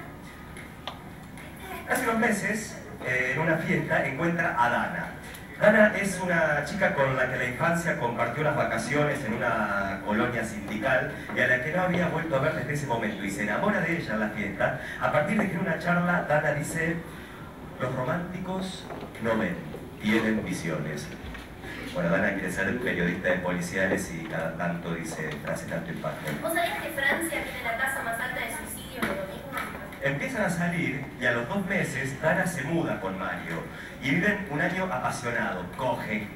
Hace unos meses, en una fiesta, encuentra a Dana. Dana es una chica con la que en la infancia compartió las vacaciones en una colonia sindical y a la que no había vuelto a ver desde ese momento, y se enamora de ella en la fiesta. A partir de que en una charla Dana dice: los románticos no ven, tienen visiones. Bueno, Dana quiere ser periodista de policiales y cada tanto dice frases tanto impacto. ¿Vos sabías que Francia tiene la tasa más alta de suicidio de lo mismo? Empiezan a salir y a los 2 meses Dana se muda con Mario y viven un año apasionado. Cogen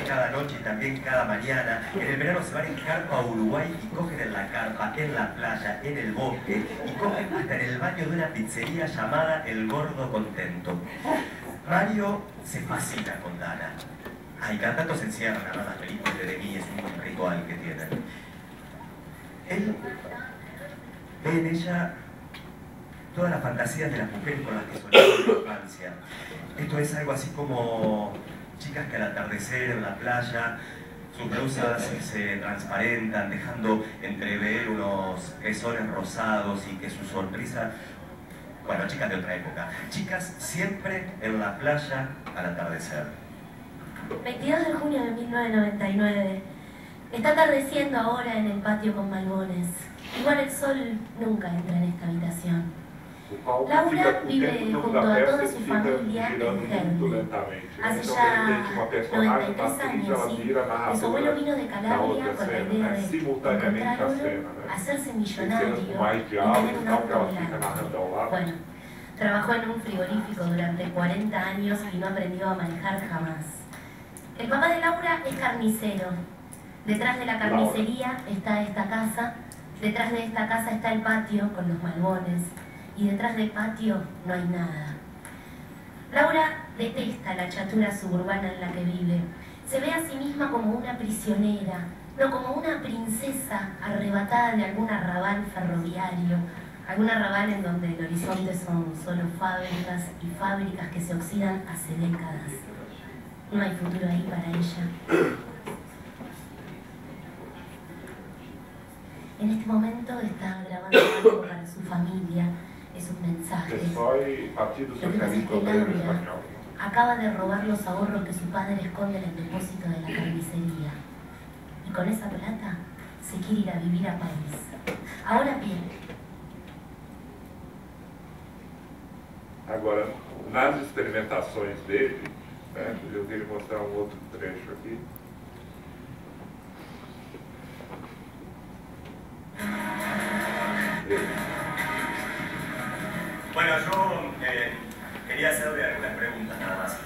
cada noche y también cada mañana. En el verano se van en carpa a Uruguay y cogen en la carpa, en la playa, en el bosque, y cogen hasta en el baño de una pizzería llamada El Gordo Contento. Mario se fascina con Dana. Ay, cada tanto se encierran a ver las películas de Demy, es un ritual que tienen. Él ve en ella todas las fantasías de las mujeres con las que soñaba en la infancia. Esto es algo así como chicas que al atardecer en la playa sus blusas se transparentan, dejando entrever unos pezones rosados, y que su sonrisa... Bueno, chicas de otra época. Chicas siempre en la playa al atardecer. 22 de junio de 1999. Está atardeciendo ahora en el patio con malbones. Igual el sol nunca entra en esta habitación. Laura vive junto a toda su familia en Hermes. Hace ya 93 años, ¿sí? Que su abuelo vino de Calabria con la idea de encontrarlo, hacerse millonario y tener un auto blanco. Bueno, trabajó en un frigorífico durante 40 años y no aprendió a manejar jamás. El papá de Laura es carnicero. Detrás de la carnicería está esta casa. Detrás de esta casa está el patio con los malbones. Y detrás del patio no hay nada. Laura detesta la chatura suburbana en la que vive. Se ve a sí misma como una prisionera, no como una princesa arrebatada de algún arrabal ferroviario, Algún arrabal en donde el horizonte son solo fábricas y fábricas que se oxidan hace décadas. No hay futuro ahí para ella. En este momento está grabando algo para su familia, es un mensaje. Lo que pasa es que Laura acaba de robar los ahorros que su padre esconde en el depósito de la carnicería. Y con esa plata se quiere ir a vivir a París. Ahora bien, agora, nas experimentações dele, né, eu queria mostrar um outro trecho aqui. Bueno, yo quería hacerle algunas preguntas nada más.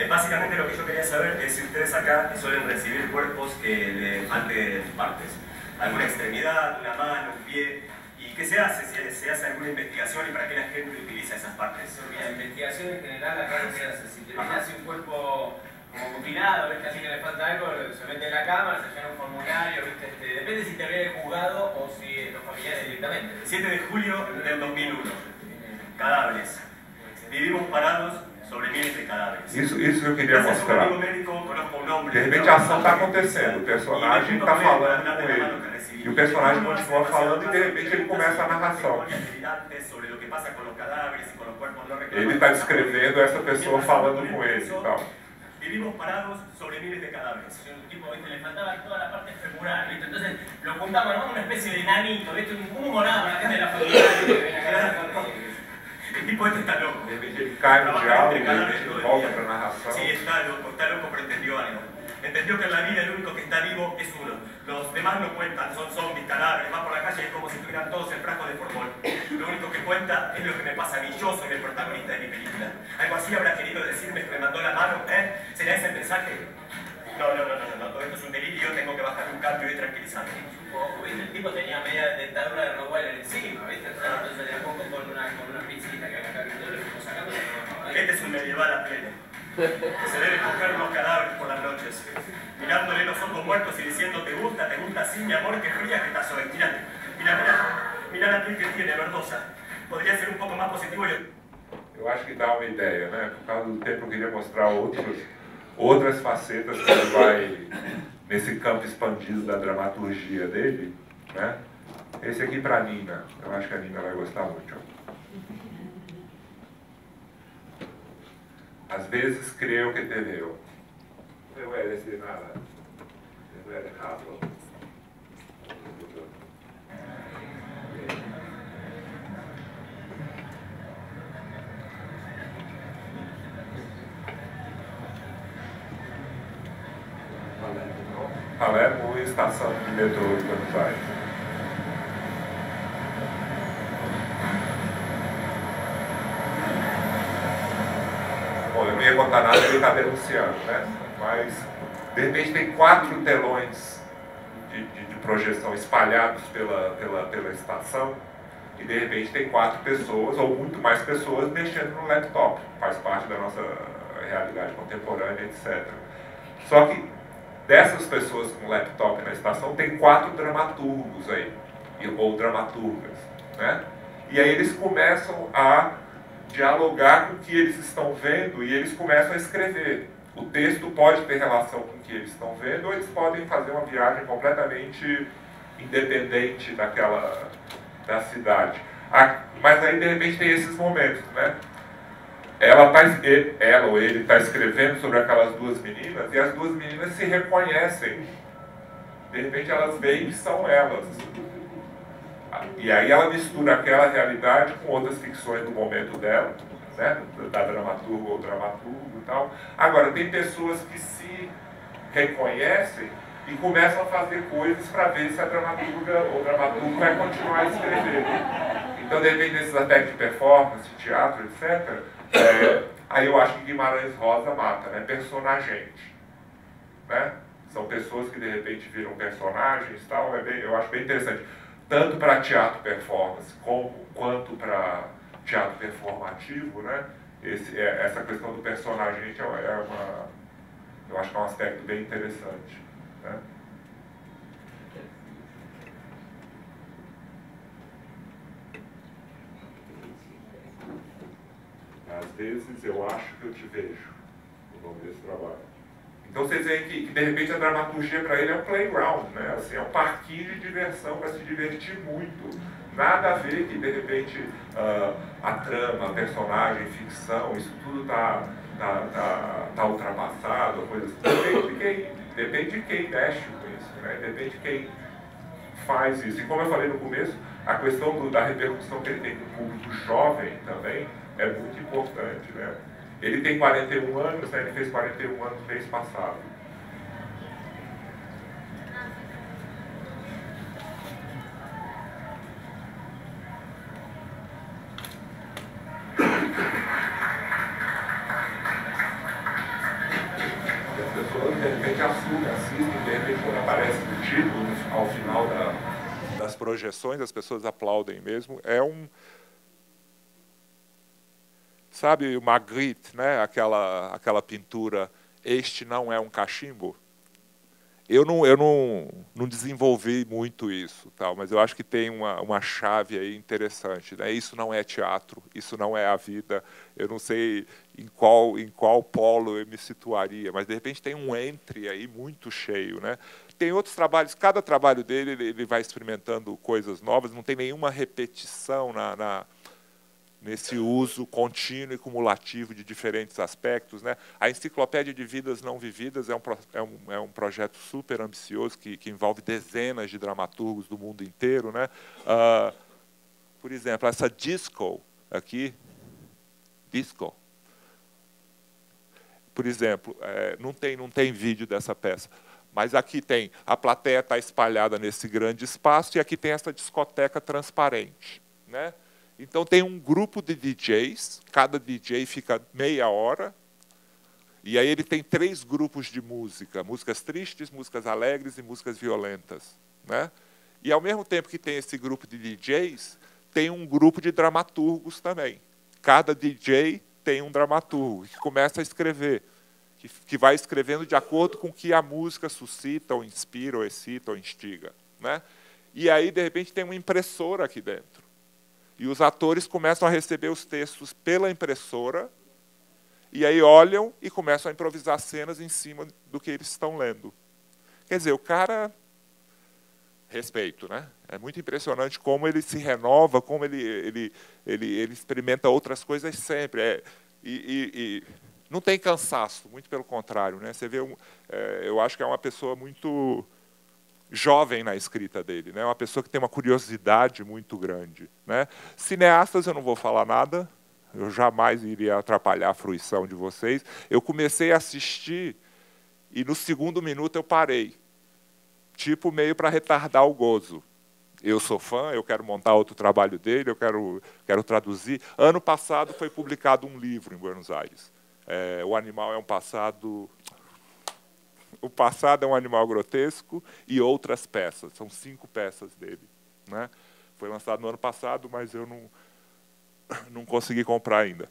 Básicamente lo que yo quería saber es si ustedes acá suelen recibir cuerpos que le falten partes. Alguna extremidad, una mano, un pie. ¿Y qué se hace? ¿Se hace alguna investigación y para qué la gente utiliza esas partes? La investigación en general acá no se hace. Si te hace un cuerpo como mutilado, ¿viste? Así que le falta algo, se mete en la cámara, se llena un formulario, ¿viste? Depende si te ve el juzgado o si los familiares directamente. 7 de julio del 2001. Cadáveres. Vivimos parados sobre miles de cadáveres. Isso que eu queria mostrar. De repente a ação está acontecendo, o personagem está falando com ele. E o personagem continua falando e de repente ele começa a narração. Ele está descrevendo essa pessoa falando com ele e tal. Vivimos parados sobre miles de cadáveres. Un tipo, ¿viste? Le faltaba toda la parte femoral, ¿viste? Entonces lo juntamos, ¿no? Una especie de nanito, ¿viste? Un humorado, la gente de la familia. El tipo este está loco. De repente ele cai no diálogo e ele volta para a narração. Sí, está loco, pero entendió algo. Entendió que en la vida el único que está vivo es uno. Los demás no cuentan, son zombies, cadáveres, van por la calle y es como si estuvieran todos en frasco de formol. Lo único que cuenta es lo que me pasa a mí, yo soy el protagonista de mi película. Algo así habrá querido decirme que me mandó la mano, ¿eh? ¿Será ese el mensaje? No, todo esto es un delirio y yo tengo que bajar un cambio y tranquilizarme. Supongo, ¿viste? El tipo tenía media dentadura de Rottweiler encima, ¿viste? Entonces de a poco con una pincita que acá lo fuimos sacando. Este es un medieval a pleno. Se debe coger los cadáveres por las noches, mirándole los ojos muertos y diciendo te gusta así, mi amor, qué fría que estás hoy. Mira la piel que tiene, verdosa. Podría ser un poco más positivo y... Eu acho que dá uma ideia, né? Por causa do tempo eu queria mostrar outras facetas que ele vai nesse campo expandido da dramaturgia dele, né? Esse aqui para a Nina, eu acho que a Nina vai gostar muito. Às vezes creo que te veo. Não vai decir nada. Não vai dejarlo. Palermo, estação de metrô de Buenos Aires. Bom, eu não ia contar nada, ele está denunciando, né? Mas, de repente, tem 4 telões de projeção espalhados pela estação e, de repente, tem 4 pessoas, ou muito mais pessoas, mexendo no laptop. Faz parte da nossa realidade contemporânea, etc. Só que, dessas pessoas com laptop na estação, tem 4 dramaturgos aí, ou dramaturgas, né? E aí eles começam a dialogar com o que eles estão vendo e eles começam a escrever. O texto pode ter relação com o que eles estão vendo ou eles podem fazer uma viagem completamente independente da cidade. Mas aí, de repente, tem esses momentos, né? Ela ou ele está escrevendo sobre aquelas 2 meninas e as 2 meninas se reconhecem. De repente elas veem que são elas. E aí ela mistura aquela realidade com outras ficções do momento dela, né? Da dramaturga ou dramaturgo e tal. Agora, tem pessoas que se reconhecem e começam a fazer coisas para ver se a dramaturga ou dramaturgo vai continuar a escrever. Então, de repente, nesses aspectos de performance, teatro, etc., aí eu acho que Guimarães Rosa mata, né? Personagente, né? São pessoas que de repente viram personagens e tal, eu acho bem interessante. Tanto para teatro performance quanto para teatro performativo, né? Essa questão do personagem eu acho que é um aspecto bem interessante, né? vezes eu acho que eu te vejo, o nome desse trabalho. Então vocês veem que de repente a dramaturgia para ele é um playground, né? Assim, é um parquinho de diversão para se divertir muito. Nada a ver que de repente a trama, a personagem, ficção, isso tudo tá ultrapassado, coisa assim. Depende de quem mexe com isso, né? Depende de quem faz isso. E como eu falei no começo, a questão da repercussão que ele tem com o público jovem também é muito importante, né? Ele tem 41 anos, né? Ele fez 41 anos no mês passado. E as pessoas, de repente, assistem, de repente, quando aparece o título, ao final das projeções, as pessoas aplaudem mesmo. É um... Sabe o Magritte, né? Aquela pintura, este não é um cachimbo? Eu não desenvolvi muito isso, tal, mas eu acho que tem uma chave aí interessante, né? Isso não é teatro, isso não é a vida. Eu não sei em qual polo eu me situaria, mas de repente tem um entre aí muito cheio, né? Tem outros trabalhos, cada trabalho dele ele vai experimentando coisas novas, não tem nenhuma repetição nesse uso contínuo e cumulativo de diferentes aspectos, né? A Enciclopédia de Vidas Não Vividas é um projeto super ambicioso que envolve dezenas de dramaturgos do mundo inteiro, né? Por exemplo, essa disco aqui, por exemplo, não tem vídeo dessa peça, mas aqui tem, a plateia está espalhada nesse grande espaço e aqui tem essa discoteca transparente, né? Então tem um grupo de DJs, cada DJ fica meia hora, e aí ele tem 3 grupos de música, músicas tristes, músicas alegres e músicas violentas, né? E ao mesmo tempo que tem esse grupo de DJs, tem um grupo de dramaturgos também. Cada DJ tem um dramaturgo que começa a escrever, que vai escrevendo de acordo com o que a música suscita, ou inspira, ou excita, ou instiga, né? E aí, de repente, tem uma impressora aqui dentro. E os atores começam a receber os textos pela impressora, e aí olham e começam a improvisar cenas em cima do que eles estão lendo. Quer dizer, o cara... Respeito, né? É muito impressionante como ele se renova, como ele experimenta outras coisas sempre. E não tem cansaço, muito pelo contrário, né? Você vê, eu acho que é uma pessoa muito... jovem na escrita dele, né? Uma pessoa que tem uma curiosidade muito grande, né? Cineastas eu não vou falar nada, eu jamais iria atrapalhar a fruição de vocês. Eu comecei a assistir e no segundo minuto eu parei, tipo meio para retardar o gozo. Eu sou fã, eu quero montar outro trabalho dele, eu quero traduzir. Ano passado foi publicado um livro em Buenos Aires. O Animal é um Passado... O Passado é um Animal Grotesco e outras peças. São 5 peças dele, né? Foi lançado no ano passado, mas eu não consegui comprar ainda.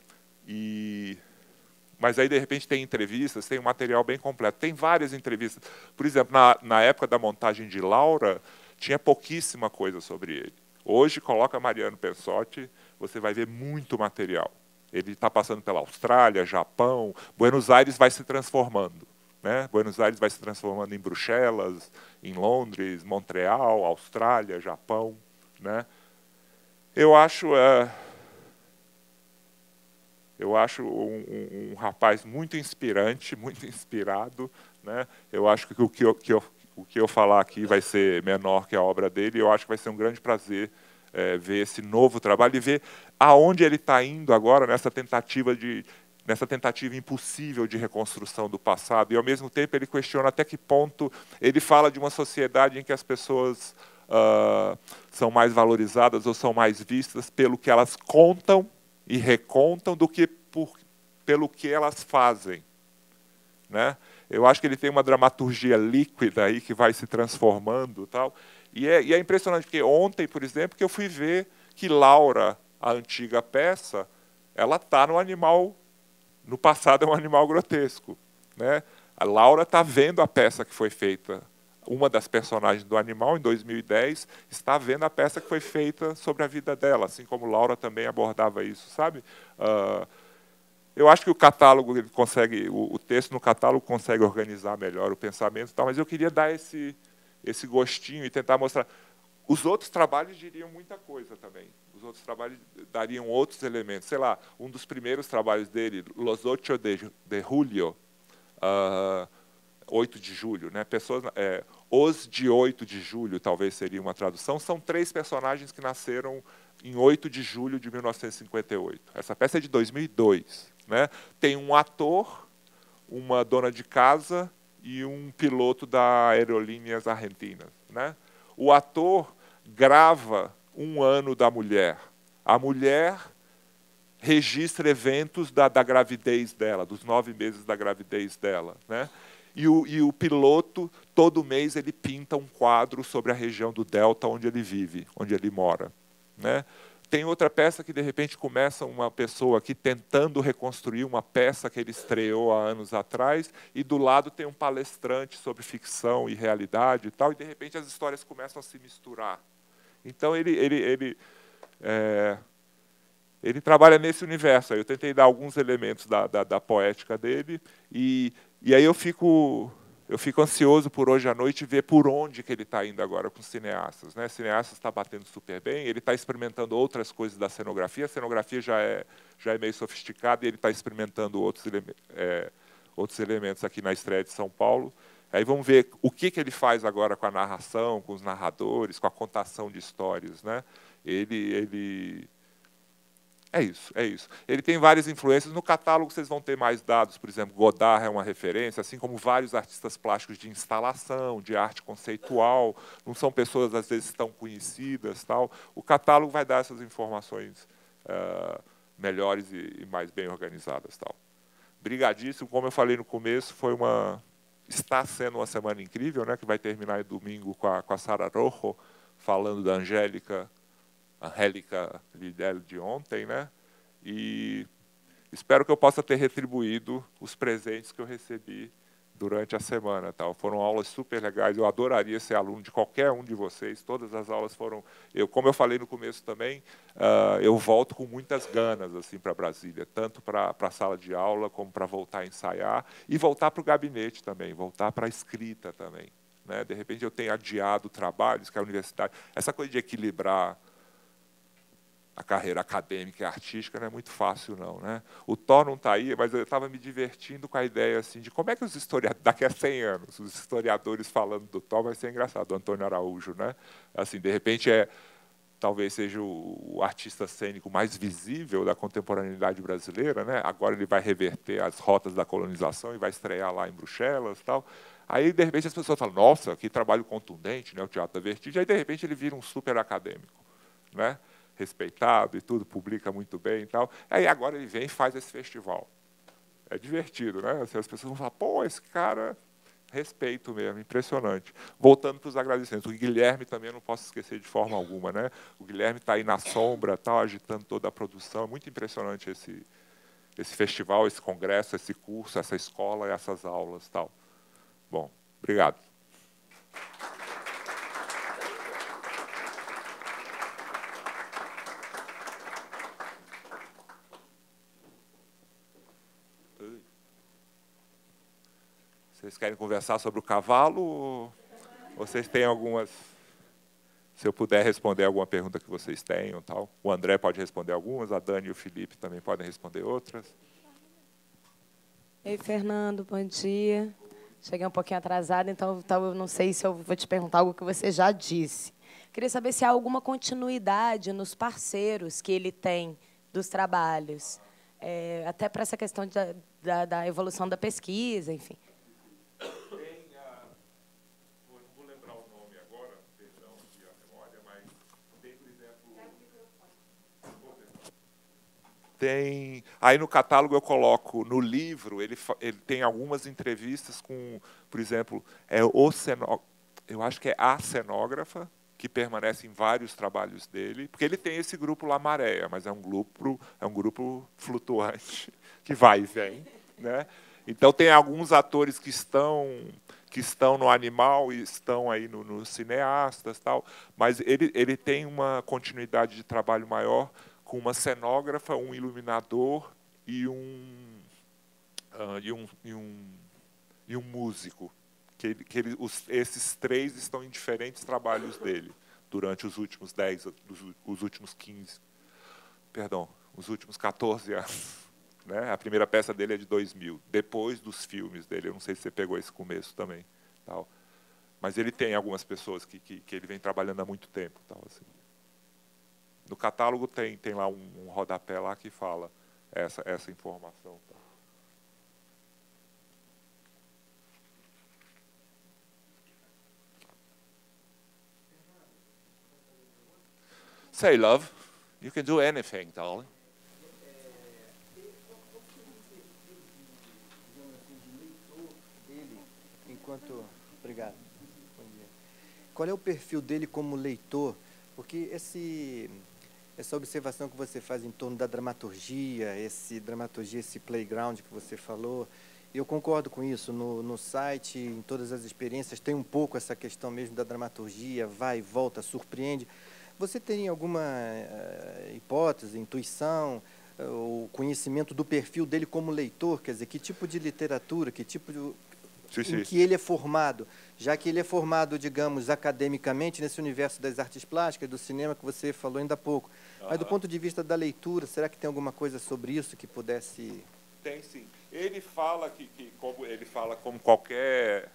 Mas aí, de repente, tem entrevistas, tem um material bem completo. Tem várias entrevistas. Por exemplo, na época da montagem de Laura, tinha pouquíssima coisa sobre ele. Hoje, coloca Mariano Pensotti, você vai ver muito material. Ele está passando pela Austrália, Japão, Buenos Aires vai se transformando. Né? Buenos Aires vai se transformando em Bruxelas, em Londres, Montreal, Austrália, Japão, né? Eu acho um rapaz muito inspirante, muito inspirado, né? Eu acho que o que eu falar aqui vai ser menor que a obra dele. Eu acho que vai ser um grande prazer ver esse novo trabalho e ver aonde ele está indo agora nessa tentativa impossível de reconstrução do passado. E, ao mesmo tempo, ele questiona até que ponto ele fala de uma sociedade em que as pessoas são mais valorizadas ou são mais vistas pelo que elas contam e recontam do que pelo que elas fazem, né? Eu acho que ele tem uma dramaturgia líquida aí que vai se transformando, tal. E é impressionante, porque ontem, por exemplo, que eu fui ver que Laura, a antiga peça, ela está no Animal... No passado é um Animal Grotesco, né? A Laura está vendo a peça que foi feita. Uma das personagens do Animal, em 2010, está vendo a peça que foi feita sobre a vida dela, assim como Laura também abordava isso, sabe? Eu acho que o catálogo ele consegue, o texto no catálogo consegue organizar melhor o pensamento, e tal, mas eu queria dar esse gostinho e tentar mostrar. Os outros trabalhos diriam muita coisa também. Os outros trabalhos dariam outros elementos. Sei lá, um dos primeiros trabalhos dele, Los Ocho de Julio, 8 de julho, né? Os de 8 de julho, talvez seria uma tradução, são 3 personagens que nasceram em 8 de julho de 1958. Essa peça é de 2002. Né? Tem um ator, uma dona de casa e um piloto da Aerolíneas Argentinas. Né? O ator grava 1 ano da mulher. A mulher registra eventos da gravidez dela, dos 9 meses da gravidez dela. Né? E o piloto, todo mês, ele pinta um quadro sobre a região do Delta onde ele vive, onde ele mora. Né? Tem outra peça que, de repente, começa uma pessoa aqui tentando reconstruir uma peça que ele estreou há anos atrás, e do lado tem um palestrante sobre ficção e realidade e tal, e, de repente, as histórias começam a se misturar. Então, ele trabalha nesse universo. Eu tentei dar alguns elementos da poética dele, e aí eu fico ansioso por hoje à noite ver por onde que ele está indo agora com os cineastas. Né? Cineastas está batendo super bem, ele está experimentando outras coisas da cenografia. A cenografia já é meio sofisticada e ele está experimentando outros elementos aqui na estreia de São Paulo. Aí vamos ver o que ele faz agora com a narração, com os narradores, com a contação de histórias. Né? É isso. Ele tem várias influências. No catálogo vocês vão ter mais dados, por exemplo, Godard é uma referência, assim como vários artistas plásticos de instalação, de arte conceitual. Não são pessoas, às vezes, tão conhecidas. Tal. O catálogo vai dar essas informações melhores e mais bem organizadas. Tal. Brigadíssimo. Como eu falei no começo, está sendo uma semana incrível, né, que vai terminar domingo com a Sara Rojo, falando da Angélica Lidl de ontem, né? E espero que eu possa ter retribuído os presentes que eu recebi durante a semana. Tal. Foram aulas super legais, eu adoraria ser aluno de qualquer um de vocês, todas as aulas foram... como eu falei no começo também, eu volto com muitas ganas assim, para Brasília, tanto para a sala de aula, como para voltar a ensaiar, e voltar para o gabinete também, voltar para a escrita também. Né? De repente eu tenho adiado trabalhos que a universidade... Essa coisa de equilibrar a carreira acadêmica e artística não é muito fácil, não. Né? O Thor não está aí, mas eu estava me divertindo com a ideia assim, de como é que os historiadores, daqui a 100 anos, os historiadores falando do Thor vai ser engraçado, do Antônio Araújo. Né? Assim, de repente, talvez seja o artista cênico mais visível da contemporaneidade brasileira. Né? Agora ele vai reverter as rotas da colonização e vai estrear lá em Bruxelas. Tal. Aí, de repente, as pessoas falam, nossa, que trabalho contundente, né? O Teatro da Vertigem. Aí, de repente, ele vira um super acadêmico. Né? Respeitado e tudo, publica muito bem e tal. Aí agora ele vem e faz esse festival. É divertido, né? Assim, as pessoas vão falar, pô, esse cara, respeito mesmo, impressionante. Voltando para os agradecimentos, o Guilherme também eu não posso esquecer de forma alguma, né? O Guilherme está aí na sombra, tal, agitando toda a produção. É muito impressionante esse festival, esse congresso, esse curso, essa escola e essas aulas, tal. Bom, obrigado. Vocês querem conversar sobre o cavalo? Ou vocês têm algumas... Se eu puder responder alguma pergunta que vocês tenham. Tal. O André pode responder algumas, a Dani e o Felipe também podem responder outras. Ei, Fernando, bom dia. Cheguei um pouquinho atrasada, então eu não sei se eu vou te perguntar algo que você já disse. Queria saber se há alguma continuidade nos parceiros que ele tem dos trabalhos, até para essa questão da evolução da pesquisa, enfim. Não vou lembrar o nome agora, perdão aqui a memória, mas tem, por exemplo... Aí no catálogo eu coloco, no livro, ele tem algumas entrevistas com, por exemplo, eu acho que é a cenógrafa, que permanece em vários trabalhos dele, porque ele tem esse grupo lá, Maréia, mas é um grupo flutuante, que vai e vem. Né? Então, tem alguns atores que estão no Animal e estão aí nos cineastas, tal, mas ele tem uma continuidade de trabalho maior com uma cenógrafa, um iluminador e um músico. Esses três estão em diferentes trabalhos dele durante os últimos 14 anos. Né? A primeira peça dele é de 2000, depois dos filmes dele. Eu não sei se você pegou esse começo também. Tal. Mas ele tem algumas pessoas que ele vem trabalhando há muito tempo. Tal, assim. No catálogo tem lá um rodapé lá que fala essa informação. Tal. Say, love, you can do anything, darling. Obrigado. Bom dia. Qual é o perfil dele como leitor? Porque essa observação que você faz em torno da dramaturgia, esse playground que você falou, eu concordo com isso. No site, em todas as experiências, tem um pouco essa questão mesmo da dramaturgia, vai e volta, surpreende. Você tem alguma hipótese, intuição, o conhecimento do perfil dele como leitor? Quer dizer, que tipo de literatura, que tipo de... em que ele é formado, já que ele é formado, digamos, academicamente nesse universo das artes plásticas, do cinema que você falou ainda há pouco. Mas do ponto de vista da leitura, será que tem alguma coisa sobre isso que pudesse... Tem, sim. Ele fala como qualquer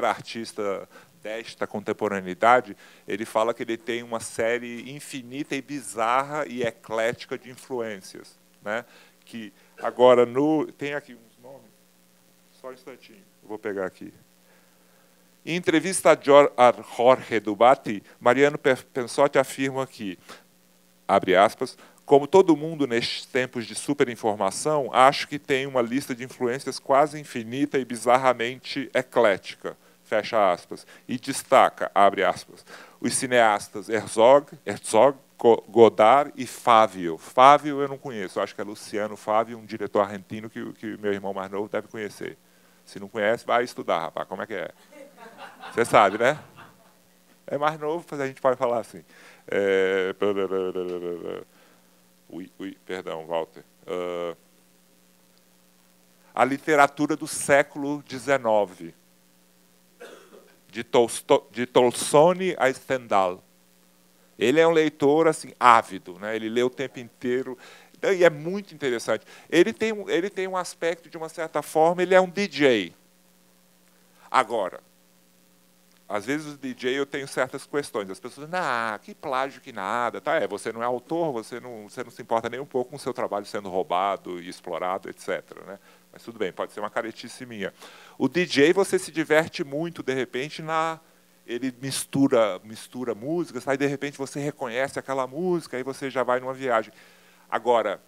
artista desta contemporaneidade, ele fala que ele tem uma série infinita e bizarra e eclética de influências, né? Que agora tem aqui uns nomes. Só um instantinho, vou pegar aqui. Em entrevista a Jorge Dubati, Mariano Pensotti afirma que, abre aspas, como todo mundo nestes tempos de superinformação, acho que tem uma lista de influências quase infinita e bizarramente eclética, fecha aspas, e destaca, abre aspas, os cineastas Herzog, Godard e Fávio. Fávio eu não conheço, acho que é Luciano Fávio, um diretor argentino que meu irmão mais novo deve conhecer. Se não conhece, vai estudar, rapaz. Como é que é? Você sabe, né? É mais novo, mas a gente pode falar assim. Perdão, Walter. A literatura do século XIX, de Tolstone a Stendhal. Ele é um leitor assim ávido, né? Ele lê o tempo inteiro. E é muito interessante. Ele tem um aspecto, de uma certa forma, ele é um DJ. Agora, às vezes o DJ eu tenho certas questões. As pessoas dizem, que plágio, que nada. Tá, você não é autor, você não se importa nem um pouco com o seu trabalho sendo roubado e explorado, etc. Né? Mas tudo bem, pode ser uma caretice minha. O DJ, você se diverte muito, de repente, ele mistura músicas, aí de repente você reconhece aquela música, aí você já vai numa viagem. Agora,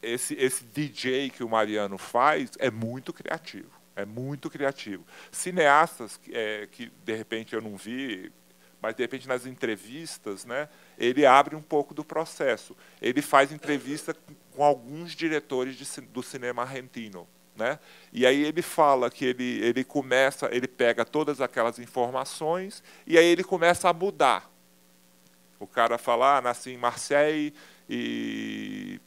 esse DJ que o Mariano faz é muito criativo. É muito criativo. Cineastas que, de repente, eu não vi, mas, de repente, nas entrevistas, né, ele abre um pouco do processo. Ele faz entrevista com alguns diretores do cinema argentino. Né? E aí ele fala que ele pega todas aquelas informações e aí ele começa a mudar. O cara fala, nasci em Marseille e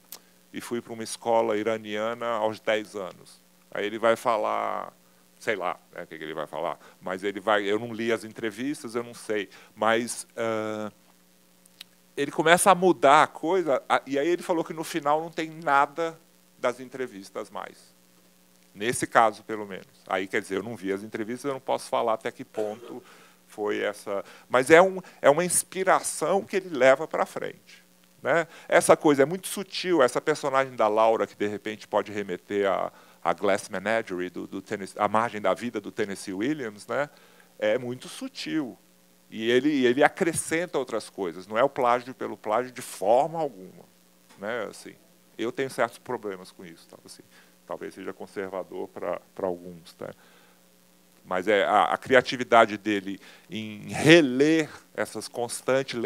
fui para uma escola iraniana aos 10 anos. Aí ele vai falar, sei lá, né, o que ele vai falar, mas eu não li as entrevistas, eu não sei, mas ele começa a mudar a coisa, e aí ele falou que no final não tem nada das entrevistas mais. Nesse caso, pelo menos. Aí, quer dizer, eu não vi as entrevistas, eu não posso falar até que ponto foi essa... Mas é uma inspiração que ele leva para frente. Né? Essa coisa é muito sutil, essa personagem da Laura, que, de repente, pode remeter a Glass Menagerie, a margem da vida do Tennessee Williams, né? É muito sutil. E ele acrescenta outras coisas. Não é o plágio pelo plágio de forma alguma. Né? Assim, eu tenho certos problemas com isso. Tá? Assim, talvez seja conservador para alguns. Tá? Mas a criatividade dele em reler essas constantes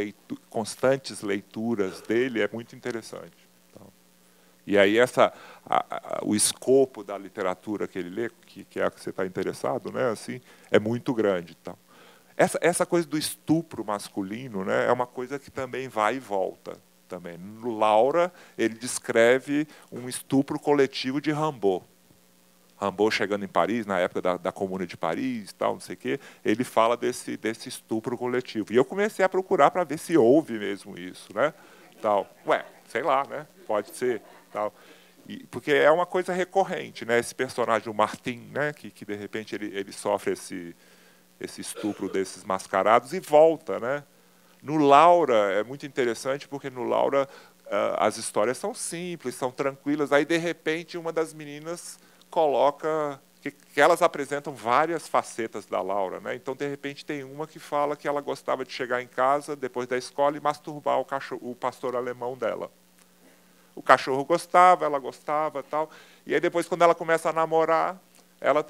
leituras dele é muito interessante. Então, e aí o escopo da literatura que ele lê, que é a que você está interessado, né, assim, é muito grande. Então, essa coisa do estupro masculino, né, é uma coisa que também vai e volta. também. No Laura, ele descreve um estupro coletivo de Rimbaud. Rimbaud chegando em Paris, na época da Comuna de Paris, tal, não sei o quê, ele fala desse estupro coletivo. E eu comecei a procurar para ver se houve mesmo isso, né? Tal. Ué, sei lá, né? Pode ser, tal. Porque é uma coisa recorrente, né? Esse personagem, o Martin, né? Que de repente ele sofre esse estupro desses mascarados e volta, né? No Laura é muito interessante porque no Laura as histórias são simples, são tranquilas. Aí de repente uma das meninas coloca que elas apresentam várias facetas da Laura, né? Então de repente tem uma que fala que ela gostava de chegar em casa depois da escola e masturbar o pastor alemão dela. O cachorro gostava, ela gostava, tal. E aí depois quando ela começa a namorar, ela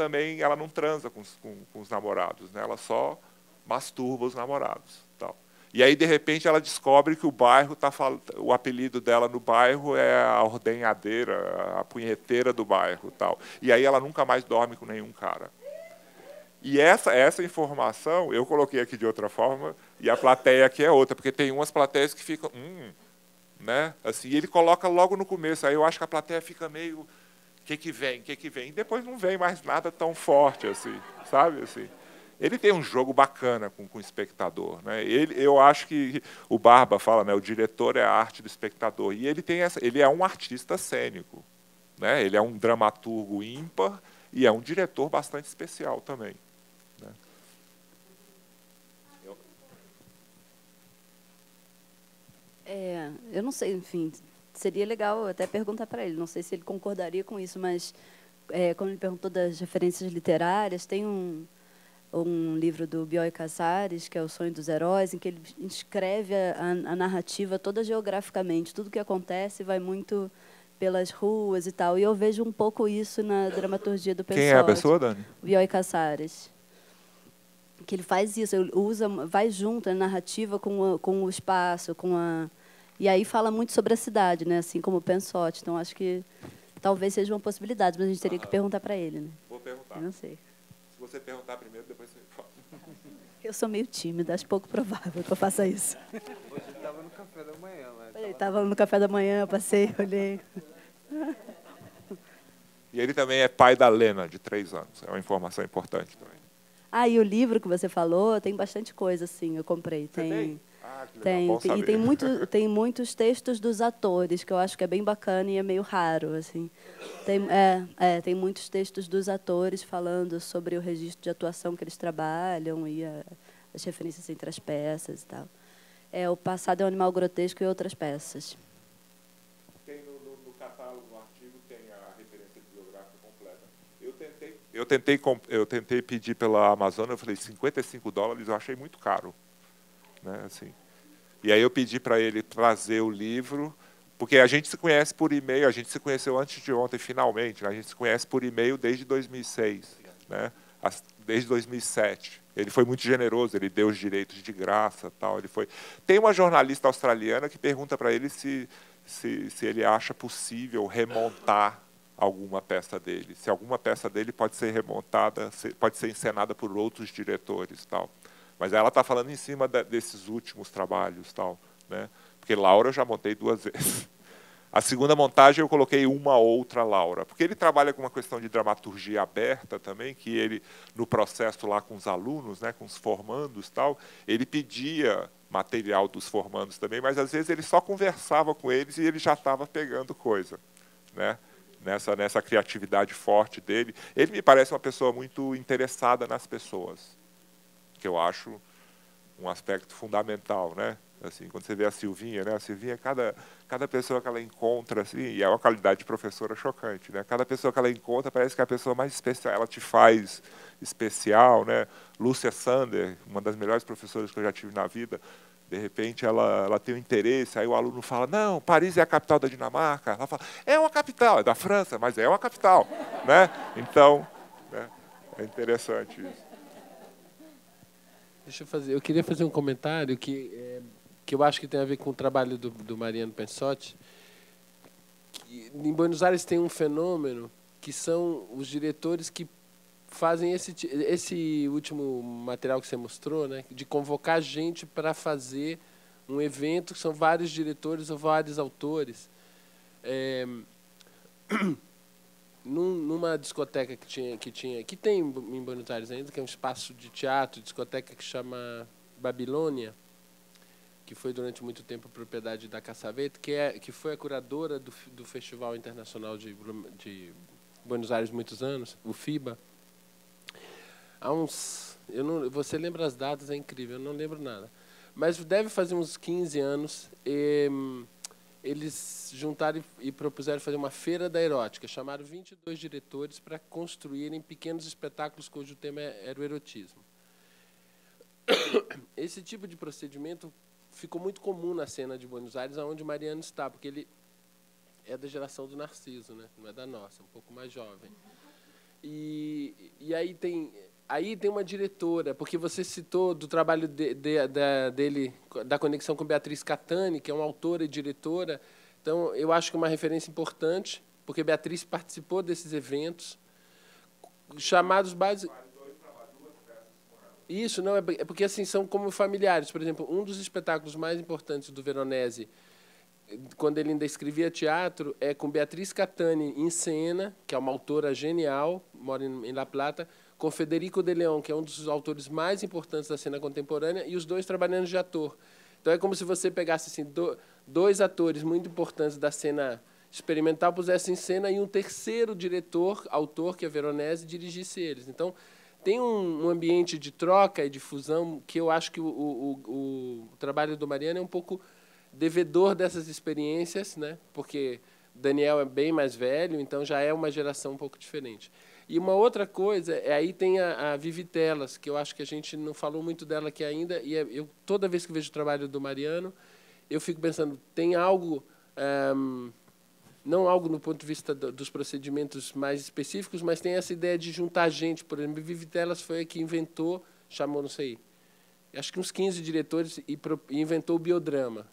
não transa com os namorados, né? Ela só masturba os namorados, tal. E aí de repente ela descobre que o apelido dela no bairro é a ordenhadeira, a punheteira do bairro, tal. E aí ela nunca mais dorme com nenhum cara. E essa informação eu coloquei aqui de outra forma e a plateia aqui é outra, porque tem umas plateias que ficam, né? Assim, e ele coloca logo no começo. Aí eu acho que a plateia fica meio, o que vem? E depois não vem mais nada tão forte assim, sabe? Assim. Ele tem um jogo bacana com o espectador, né? Eu acho que o Barba fala, né? O diretor é a arte do espectador. E ele é um artista cênico, né? Ele é um dramaturgo ímpar e é um diretor bastante especial também, né? Eu não sei, enfim, seria legal até perguntar para ele. Não sei se ele concordaria com isso, mas quando ele perguntou das referências literárias, tem um livro do Bioy Casares, que é O Sonho dos Heróis, em que ele escreve a narrativa toda geograficamente. Tudo que acontece vai muito pelas ruas e tal. E eu vejo um pouco isso na dramaturgia do Pensote. Quem é a pessoa, Dani? Bioy Casares. Que ele faz isso, ele vai junto a narrativa com o espaço, e aí fala muito sobre a cidade, né? Assim como o Pensote. Então, acho que talvez seja uma possibilidade, mas a gente teria que perguntar para ele, né? Vou perguntar. Eu não sei. Se você perguntar primeiro, depois você fala. Eu sou meio tímida, acho pouco provável que eu faça isso. Hoje ele estava no café da manhã. Ele estava no café da manhã, eu passei, olhei. E ele também é pai da Lena, de 3 anos. É uma informação importante também. E o livro que você falou, tem bastante coisa, assim, eu comprei. Tem? Que legal, bom saber. E tem muitos textos dos atores, que eu acho que é bem bacana e é meio raro, assim. Tem muitos textos dos atores falando sobre o registro de atuação que eles trabalham e as referências entre as peças e tal. O Passado é um Animal Grotesco e Outras Peças. Tem no catálogo, no artigo, tem a referência bibliográfica completa. Eu tentei pedir pela Amazon, eu falei $55, eu achei muito caro, né? Assim. E aí eu pedi para ele trazer o livro, porque a gente se conhece por e-mail, a gente se conheceu antes de ontem, finalmente, né? A gente se conhece por e-mail desde 2006, né? Desde 2007. Ele foi muito generoso, ele deu os direitos de graça, tal. Tem uma jornalista australiana que pergunta para ele se ele acha possível remontar alguma peça dele, se alguma peça dele pode ser remontada, pode ser encenada por outros diretores, tal. Mas ela está falando em cima desses últimos trabalhos, tal, né? Porque Laura eu já montei 2 vezes. A segunda montagem eu coloquei uma outra Laura, porque ele trabalha com uma questão de dramaturgia aberta também, que ele, no processo lá com os alunos, né, com os formandos, tal, ele pedia material dos formandos também, mas às vezes ele só conversava com eles e ele já estava pegando coisa, né? Nessa criatividade forte dele. Ele me parece uma pessoa muito interessada nas pessoas, que eu acho um aspecto fundamental, né? Assim, quando você vê a Silvinha, né? A Silvinha, cada pessoa que ela encontra, assim, e é uma qualidade de professora chocante, né? Cada pessoa que ela encontra parece que é a pessoa mais especial, ela te faz especial, né? Lúcia Sander, uma das melhores professoras que eu já tive na vida, de repente ela tem um interesse, aí o aluno fala, não, Paris é a capital da Dinamarca. Ela fala, é uma capital, é da França, mas é uma capital, né? Então, né, é interessante isso. Eu queria fazer um comentário que eu acho que tem a ver com o trabalho do Mariano Pensote. Em Buenos Aires tem um fenômeno que são os diretores que fazem esse último material que você mostrou, né, de convocar gente para fazer um evento que são vários diretores ou vários autores. Numa discoteca que tem em Buenos Aires ainda, que é um espaço de teatro, discoteca que chama Babilônia, que foi durante muito tempo propriedade da Cassavetes, que foi a curadora do Festival Internacional de Buenos Aires muitos anos, o FIBA. Você lembra as datas, é incrível, eu não lembro nada. Mas deve fazer uns 15 anos, eles juntaram e propuseram fazer uma feira da erótica. Chamaram 22 diretores para construírem pequenos espetáculos cujo tema era o erotismo. Esse tipo de procedimento ficou muito comum na cena de Buenos Aires, onde Mariano está, porque ele é da geração do Narciso, né? Não é da nossa, um pouco mais jovem. E aí tem uma diretora, porque você citou do trabalho dele, da conexão com Beatriz Catani, que é uma autora e diretora. Então, eu acho que é uma referência importante, porque Beatriz participou desses eventos, chamados basicamente... Isso, não, é porque assim, são como familiares. Por exemplo, um dos espetáculos mais importantes do Veronese, quando ele ainda escrevia teatro, é com Beatriz Catani em cena, que é uma autora genial, mora em La Plata, com Federico de León, que é um dos autores mais importantes da cena contemporânea, e os dois trabalhando de ator. Então, é como se você pegasse assim, dois atores muito importantes da cena experimental, pusesse em cena, e um terceiro diretor, autor, que é Veronese, dirigisse eles. Então, tem um ambiente de troca e de fusão que eu acho que o trabalho do Mariano é um pouco devedor dessas experiências, né? Porque Daniel é bem mais velho, então já é uma geração um pouco diferente. E uma outra coisa, aí tem a Vivi Telas, que eu acho que a gente não falou muito dela aqui ainda, e eu toda vez que vejo o trabalho do Mariano, eu fico pensando, tem algo... não algo no ponto de vista dos procedimentos mais específicos, mas tem essa ideia de juntar gente. Por exemplo, Vivi Telas foi a que inventou, chamou, não sei, acho que uns 15 diretores, e inventou o biodrama.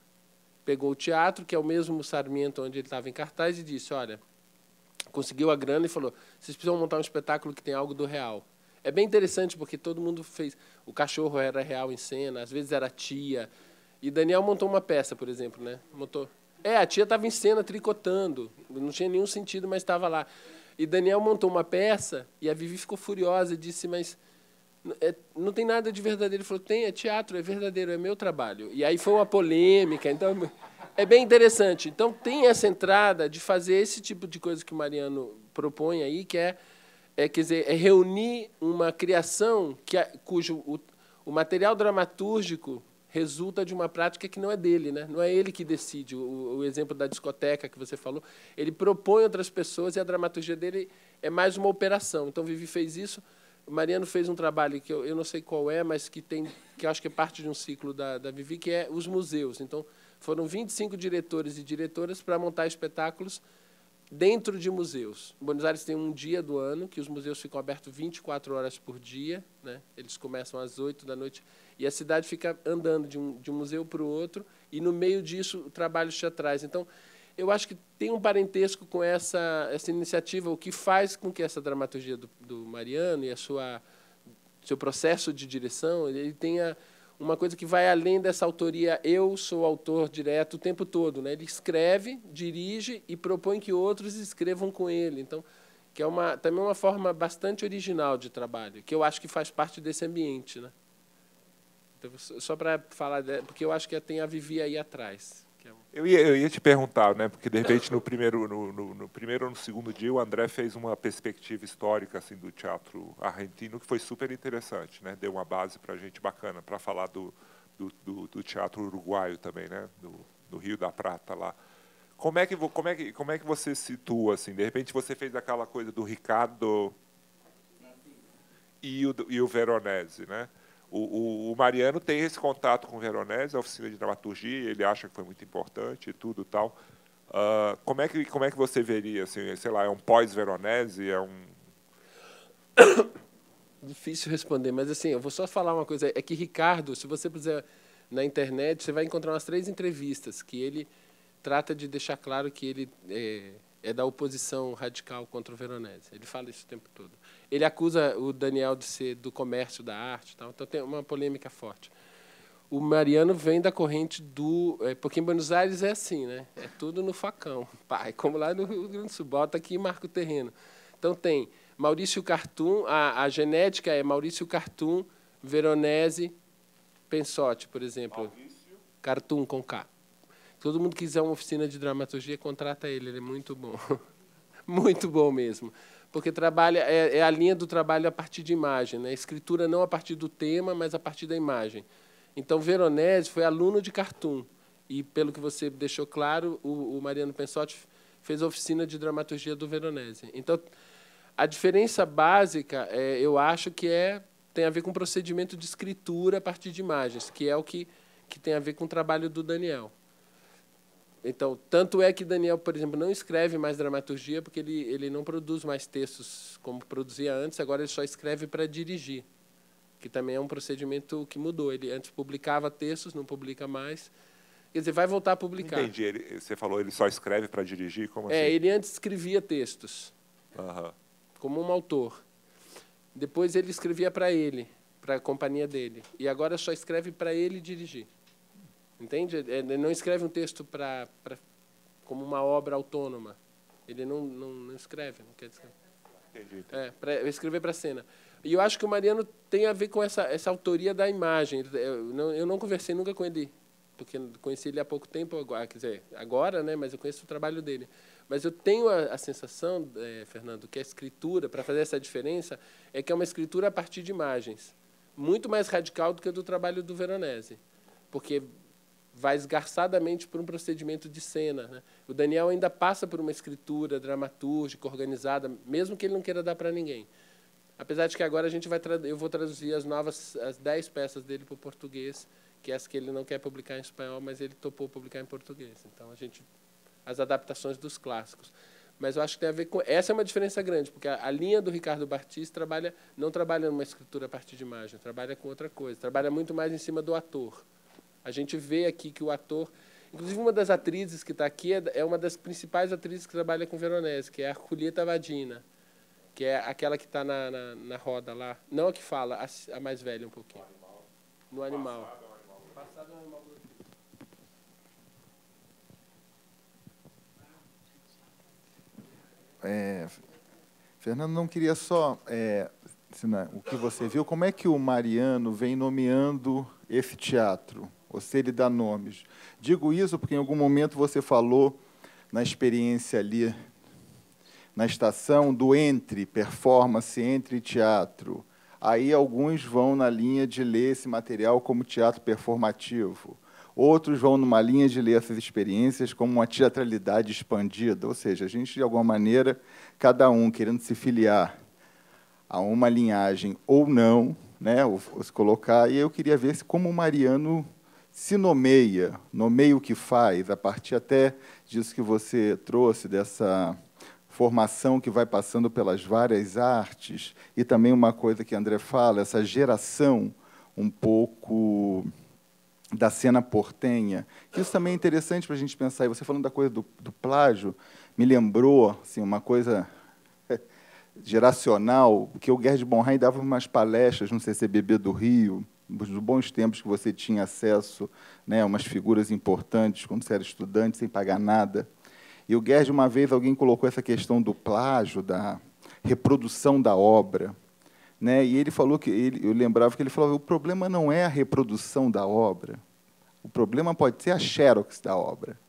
Pegou o teatro, que é o mesmo Sarmiento onde ele estava em cartaz, e disse, olha, conseguiu a grana e falou, vocês precisam montar um espetáculo que tem algo do real. É bem interessante, porque todo mundo fez... O cachorro era real em cena, às vezes era a tia. E Daniel montou uma peça, por exemplo, né? A tia estava em cena tricotando, não tinha nenhum sentido, mas estava lá. E Daniel montou uma peça, e a Vivi ficou furiosa e disse, mas não tem nada de verdadeiro. Ele falou, tem, é teatro, é verdadeiro, é meu trabalho. E aí foi uma polêmica, então é bem interessante. Então tem essa entrada de fazer esse tipo de coisa que o Mariano propõe aí, que quer dizer, é reunir uma criação cujo o material dramatúrgico resulta de uma prática que não é dele, né? Não é ele que decide. O exemplo da discoteca que você falou, ele propõe outras pessoas e a dramaturgia dele é mais uma operação. Então, Vivi fez isso. O Mariano fez um trabalho que eu não sei qual é, mas que eu acho que é parte de um ciclo da Vivi, que é os museus. Então, foram 25 diretores e diretoras para montar espetáculos dentro de museus. Em Buenos Aires tem um dia do ano que os museus ficam abertos 24 horas por dia, né? Eles começam às 8 da noite e a cidade fica andando de um museu para o outro, e no meio disso trabalhos teatrais. Então, eu acho que tem um parentesco com essa iniciativa, o que faz com que essa dramaturgia do Mariano e seu processo de direção, ele tenha uma coisa que vai além dessa autoria, eu sou autor direto o tempo todo, né? Ele escreve, dirige e propõe que outros escrevam com ele. Então, que é também uma forma bastante original de trabalho, que eu acho que faz parte desse ambiente, né? Então, só para falar, porque eu acho que tem a Vivi aí atrás. Eu ia te perguntar, né? Porque de repente no primeiro ou no segundo dia o André fez uma perspectiva histórica assim do teatro argentino que foi super interessante, né? Deu uma base para a gente bacana para falar do teatro uruguaio também, né? Do Rio da Prata lá. Como é que você situa assim? De repente você fez aquela coisa do Ricardo e o Veronese, né? O Mariano tem esse contato com o Veronese, a oficina de dramaturgia, ele acha que foi muito importante e tudo tal. Como é que você veria, assim, sei lá, é um pós-Veronese, é um... Difícil responder, mas assim, eu vou só falar uma coisa, é que Ricardo, se você puser na internet, você vai encontrar umas 3 entrevistas que ele trata de deixar claro que ele é da oposição radical contra o Veronese. Ele fala isso o tempo todo. Ele acusa o Daniel de ser do comércio da arte, tal, então tem uma polêmica forte. o Mariano vem da corrente do... porque em Buenos Aires é assim, né? É tudo no facão. Pai, como lá no Rio Grande do Sul, bota aqui e marca o terreno. Então tem Maurício Cartum, a genética é Maurício Cartum, Veronese, Pensotti, por exemplo. Maurício Cartum, com K. Todo mundo que quiser uma oficina de dramaturgia, contrata ele é muito bom. Muito bom mesmo. Porque trabalha, é a linha do trabalho a partir de imagem, né? Escritura não a partir do tema, mas a partir da imagem. Então, Veronese foi aluno de Cartum. E, pelo que você deixou claro, o Mariano Pensotti fez a oficina de dramaturgia do Veronese. Então, a diferença básica, eu acho que tem a ver com o procedimento de escritura a partir de imagens, que é o que tem a ver com o trabalho do Daniel. Então, tanto é que Daniel, por exemplo, não escreve mais dramaturgia, porque ele não produz mais textos como produzia antes, agora ele só escreve para dirigir, que também é um procedimento que mudou. Ele antes publicava textos, não publica mais. Quer dizer, vai voltar a publicar. Entendi. Você falou ele só escreve para dirigir? Como assim? Ele antes escrevia textos, como um autor. Depois ele escrevia para ele, para a companhia dele. E agora só escreve para ele dirigir. Entende? Ele não escreve um texto como uma obra autônoma. Ele não escreve, não quer escrever. Entendi. Para escrever para a cena. E eu acho que o Mariano tem a ver com essa autoria da imagem. Eu não conversei nunca com ele, porque conheci ele há pouco tempo, quer dizer, agora, né? Mas eu conheço o trabalho dele. Mas eu tenho a sensação, Fernando, que a escritura, para fazer essa diferença, é que é uma escritura a partir de imagens. Muito mais radical do que a do trabalho do Veronese. Porque vai esgarçadamente por um procedimento de cena, né? O Daniel ainda passa por uma escritura dramatúrgica, organizada, mesmo que ele não queira dar para ninguém. Apesar de que agora eu vou traduzir as 10 peças dele para o português, que é as que ele não quer publicar em espanhol, mas ele topou publicar em português. Então, as adaptações dos clássicos. Mas eu acho que tem a ver com... Essa é uma diferença grande, porque a linha do Ricardo Barthes não trabalha numa escritura a partir de imagem, trabalha com outra coisa, trabalha muito mais em cima do ator. A gente vê aqui que o ator... Inclusive, uma das atrizes que está aqui é uma das principais atrizes que trabalha com Veronese, que é a Julieta Vadina, que é aquela que está na roda lá. Não a que fala, a mais velha um pouquinho. No Animal. Passado no Animal. Fernando, não queria só ensinar o que você viu. Como é que o Mariano vem nomeando esse teatro? Ou se ele dá nomes. Digo isso porque, em algum momento, você falou na experiência ali, na estação, do entre performance, entre teatro. Aí alguns vão na linha de ler esse material como teatro performativo. Outros vão numa linha de ler essas experiências como uma teatralidade expandida. Ou seja, a gente, de alguma maneira, cada um querendo se filiar a uma linhagem ou não, né, ou se colocar. E eu queria ver se como o Mariano se nomeia o que faz, a partir até disso que você trouxe, dessa formação que vai passando pelas várias artes, e também uma coisa que André fala, essa geração um pouco da cena portenha, que isso também é interessante para a gente pensar. E você falando da coisa do plágio, me lembrou assim, uma coisa geracional, que o Gerd Bonheim dava umas palestras no CCBB do Rio, nos bons tempos que você tinha acesso, né, a umas figuras importantes, quando você era estudante, sem pagar nada. E o Gerd, uma vez, alguém colocou essa questão do plágio, da reprodução da obra, né? E ele falou eu lembrava que ele falou: o problema não é a reprodução da obra, o problema pode ser a xerox da obra,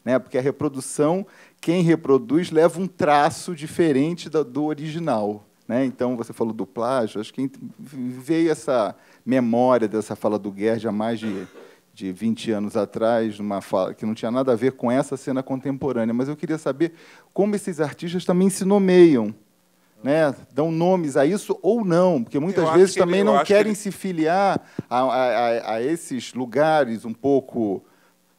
né? Porque a reprodução, quem reproduz leva um traço diferente do original, né? Então, você falou do plágio, acho que veio essa memória dessa fala do Gerd há mais de 20 anos atrás, numa fala que não tinha nada a ver com essa cena contemporânea, mas eu queria saber como esses artistas também se nomeiam, né? Dão nomes a isso ou não, porque muitas vezes também não querem se filiar a esses lugares um pouco,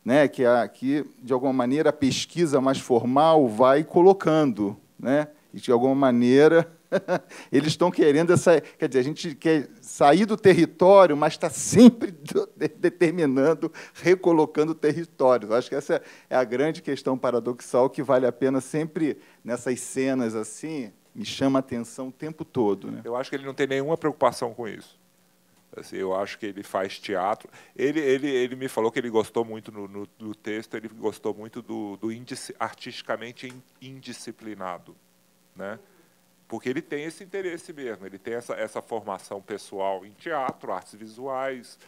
né, que, de alguma maneira, a pesquisa mais formal vai colocando, né? E, de alguma maneira, eles estão querendo essa... Quer dizer, a gente quer sair do território, mas está sempre determinando, recolocando territórios. Acho que essa é a grande questão paradoxal que vale a pena sempre, nessas cenas assim, me chama a atenção o tempo todo, né? Eu acho que ele não tem nenhuma preocupação com isso. Assim, eu acho que ele faz teatro. Ele me falou que ele gostou muito do texto, ele gostou muito do artisticamente indisciplinado, né? Porque ele tem esse interesse mesmo, ele tem essa formação pessoal em teatro, artes visuais,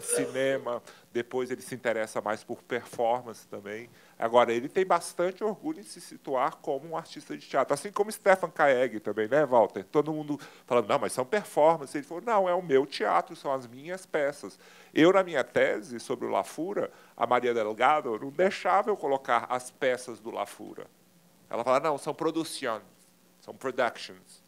cinema, depois ele se interessa mais por performance também. Agora, ele tem bastante orgulho em se situar como um artista de teatro, assim como Stefan Kaeg também, né, Walter? Todo mundo falando, não, mas são performances. Ele falou, não, é o meu teatro, são as minhas peças. Eu, na minha tese sobre o Lafura, a Maria Delgado não deixava eu colocar as peças do Lafura. Ela fala, não, são produções, são productions.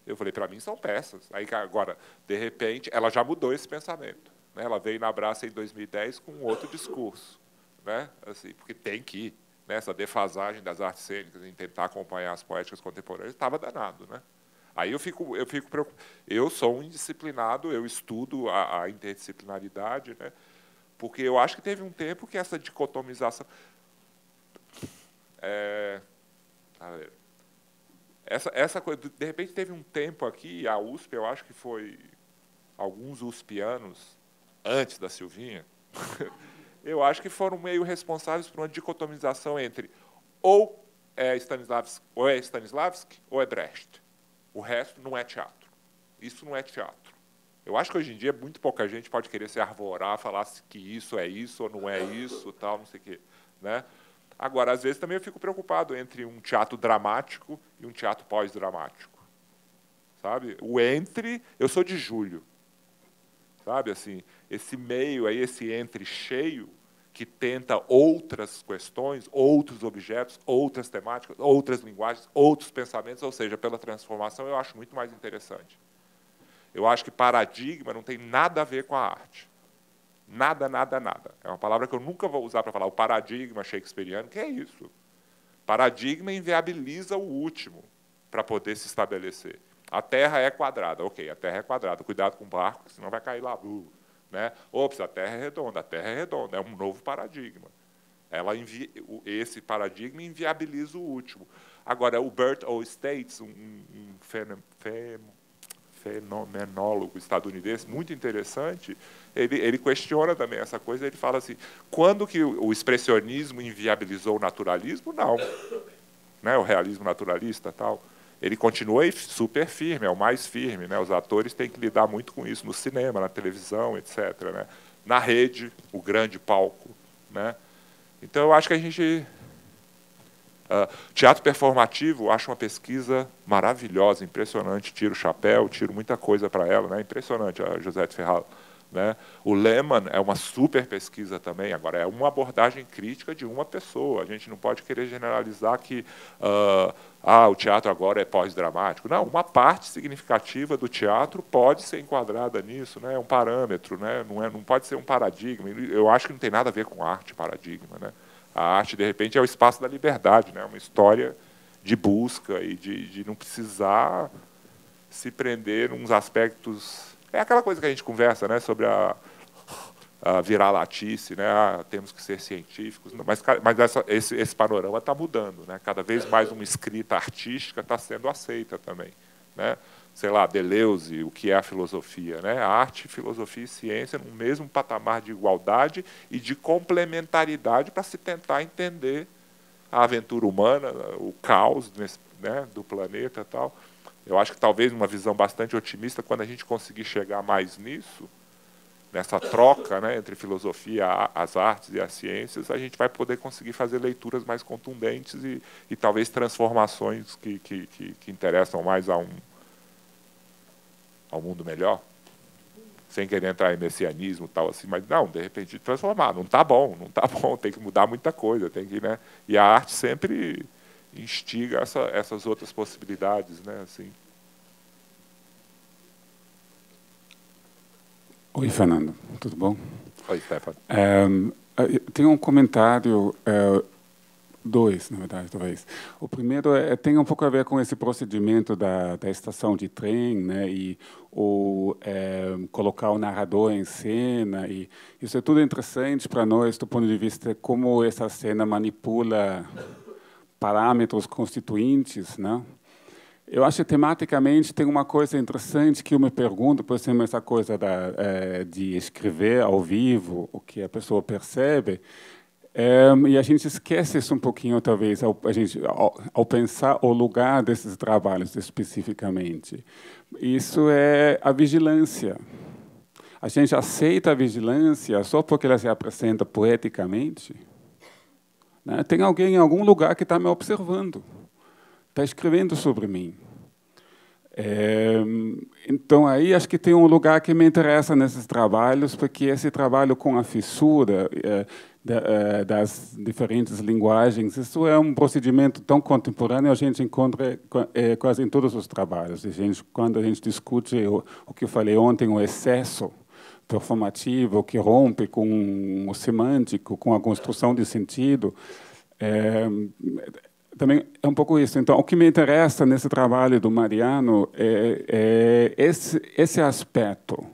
Eu falei, para mim são peças. Aí, agora, de repente, ela já mudou esse pensamento. Né? Ela veio na Abraça em 2010 com um outro discurso. Né? Assim, porque tem que ir. Né? Essa defasagem das artes cênicas em tentar acompanhar as poéticas contemporâneas estava danado. Né? Aí eu fico preocupado. Eu sou um indisciplinado, eu estudo a interdisciplinaridade, né? Porque eu acho que teve um tempo que essa dicotomização... Essa coisa, de repente teve um tempo aqui, a USP, eu acho que foi alguns USPianos, antes da Silvinha, eu acho que foram meio responsáveis por uma dicotomização entre ou é Stanislavski ou é Brecht. O resto não é teatro. Isso não é teatro. Eu acho que hoje em dia muito pouca gente pode querer se arvorar, falar que isso é isso ou não é isso, tal, não sei o quê, né? Agora, às vezes, também eu fico preocupado entre um teatro dramático e um teatro pós-dramático. Sabe? O entre, eu sou de julho. Sabe? Assim, esse meio, aí, esse entre cheio, que tenta outras questões, outros objetos, outras temáticas, outras linguagens, outros pensamentos, ou seja, pela transformação, eu acho muito mais interessante. Eu acho que paradigma não tem nada a ver com a arte. Nada, nada, nada. É uma palavra que eu nunca vou usar para falar o paradigma shakespeariano. Que é isso? Paradigma inviabiliza o último para poder se estabelecer. A Terra é quadrada. Ok, a Terra é quadrada. Cuidado com o barco, senão vai cair lá. Né? Ops, a Terra é redonda. A Terra é redonda. É um novo paradigma. Esse paradigma inviabiliza o último. Agora, o Bert O. States, um fenomenólogo estadunidense muito interessante, ele questiona também essa coisa, ele fala assim, quando que o expressionismo inviabilizou o naturalismo? Não. Né, o realismo naturalista, tal. Ele continua super firme, é o mais firme. Né, os atores têm que lidar muito com isso, no cinema, na televisão, etc. Né, na rede, o grande palco. Né. Então, eu acho que a gente... teatro performativo, acho uma pesquisa maravilhosa, impressionante, tiro o chapéu, tiro muita coisa para ela, né? Impressionante, a Josette Ferral. Né? O Lehmann é uma super pesquisa também, agora é uma abordagem crítica de uma pessoa, a gente não pode querer generalizar que o teatro agora é pós-dramático. Não, uma parte significativa do teatro pode ser enquadrada nisso, né? É um parâmetro, né? Não pode ser um paradigma. Eu acho que não tem nada a ver com arte, paradigma, né? A arte, de repente, é o espaço da liberdade, né? Uma história de busca e de não precisar se prender nos aspectos... É aquela coisa que a gente conversa, né? Sobre a viralatice, né? Temos que ser científicos. Mas esse panorama está mudando. Né? Cada vez mais uma escrita artística está sendo aceita também. Né? Sei lá, Deleuze, o que é a filosofia, né? Arte, filosofia e ciência no mesmo patamar de igualdade e de complementaridade para se tentar entender a aventura humana, o caos né, do planeta e tal. Eu acho que talvez uma visão bastante otimista, quando a gente conseguir chegar mais nisso, nessa troca, né, entre filosofia, as artes e as ciências, a gente vai poder conseguir fazer leituras mais contundentes e talvez transformações que interessam mais ao mundo melhor, sem querer entrar em messianismo tal assim, mas não, de repente transformar, não está bom, tem que mudar muita coisa, tem que, né? E a arte sempre instiga essas outras possibilidades, né? Assim. Oi, Fernando, tudo bom? Oi, Stefano. Tem um comentário, dois, na verdade, talvez. O primeiro tem um pouco a ver com esse procedimento da estação de trem, né, e colocar o narrador em cena, e isso é tudo interessante para nós do ponto de vista como essa cena manipula parâmetros constituintes, né? Eu acho que tematicamente tem uma coisa interessante que eu me pergunto, por exemplo, essa coisa de escrever ao vivo, o que a pessoa percebe, e a gente esquece isso um pouquinho, talvez, ao pensar o lugar desses trabalhos especificamente. Isso é a vigilância. A gente aceita a vigilância só porque ela se apresenta poeticamente, né? Tem alguém em algum lugar que está me observando, está escrevendo sobre mim. Então, aí acho que tem um lugar que me interessa nesses trabalhos, porque esse trabalho com a fissura das diferentes linguagens, isso é um procedimento tão contemporâneo, a gente encontra quase em todos os trabalhos. Quando a gente discute o que eu falei ontem, o excesso performativo, que rompe com o semântico, com a construção de sentido, também é um pouco isso. Então, o que me interessa nesse trabalho do Mariano é esse aspecto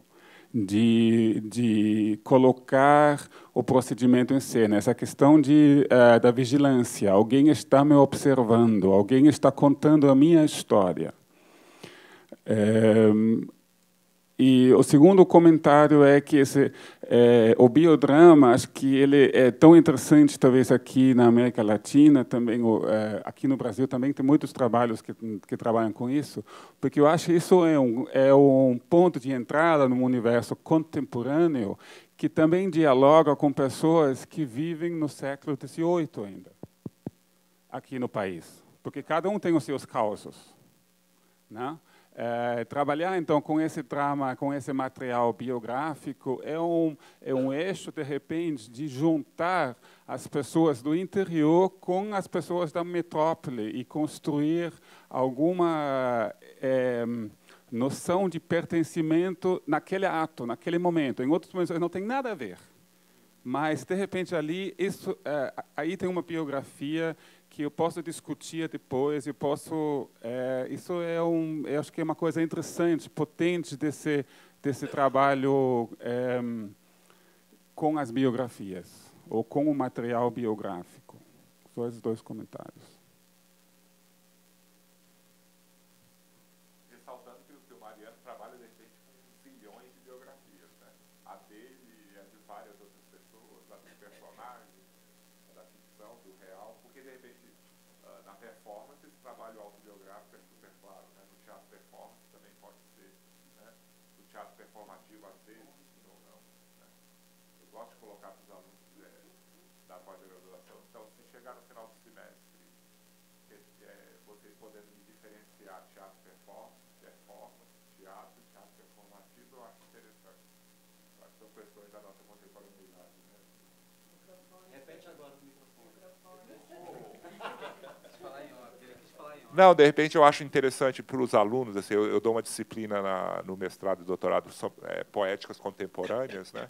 de colocar o procedimento em cena, essa questão da vigilância. Alguém está me observando, alguém está contando a minha história. E o segundo comentário é que o biodrama, acho que ele é tão interessante, talvez aqui na América Latina, também aqui no Brasil também tem muitos trabalhos que trabalham com isso, porque eu acho que isso é um ponto de entrada num universo contemporâneo que também dialoga com pessoas que vivem no século XVIII ainda, aqui no país, porque cada um tem os seus causos, né? Trabalhar, então, com esse drama, com esse material biográfico, é um eixo, de repente, de juntar as pessoas do interior com as pessoas da metrópole e construir alguma noção de pertencimento naquele ato, naquele momento. Em outros momentos, não tem nada a ver. Mas, de repente, ali, aí tem uma biografia que eu posso discutir depois, eu acho que é uma coisa interessante, potente desse trabalho com as biografias, ou com o material biográfico. Só esses dois comentários. Ressaltando que o Mariano trabalha, de repente, com zilhões de biografias, né? A dele e a de várias outras pessoas, a dos personagens, da ficção, do real, porque, de repente, na performance, esse trabalho autobiográfico é super claro, né? No teatro performance também pode ser, né? No teatro performativo, às vezes, sim ou não, né? Eu gosto de colocar para os alunos da pós-graduação, então, se chegar no final do semestre, vocês podendo diferenciar teatro performance, teatro e teatro performativo, eu acho interessante. Eu acho que são questões da nossa contemporaneidade, né? Repete agora o microfone. Não, de repente eu acho interessante para os alunos, assim, eu dou uma disciplina no mestrado e doutorado poéticas contemporâneas, né?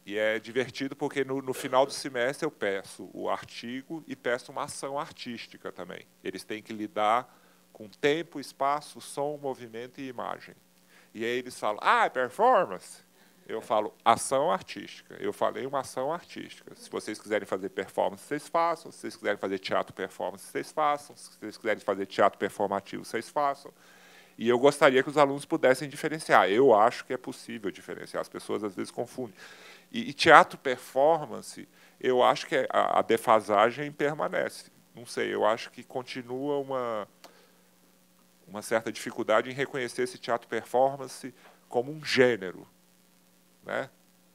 E é divertido porque no final do semestre eu peço o artigo e peço uma ação artística também. Eles têm que lidar com tempo, espaço, som, movimento e imagem. E aí eles falam, é performance? Eu falo, ação artística. Eu falei uma ação artística. Se vocês quiserem fazer performance, vocês façam. Se vocês quiserem fazer teatro performance, vocês façam. Se vocês quiserem fazer teatro performativo, vocês façam. E eu gostaria que os alunos pudessem diferenciar. Eu acho que é possível diferenciar. As pessoas, às vezes, confundem. E teatro performance, eu acho que a defasagem permanece. Não sei, eu acho que continua uma certa dificuldade em reconhecer esse teatro performance como um gênero, né?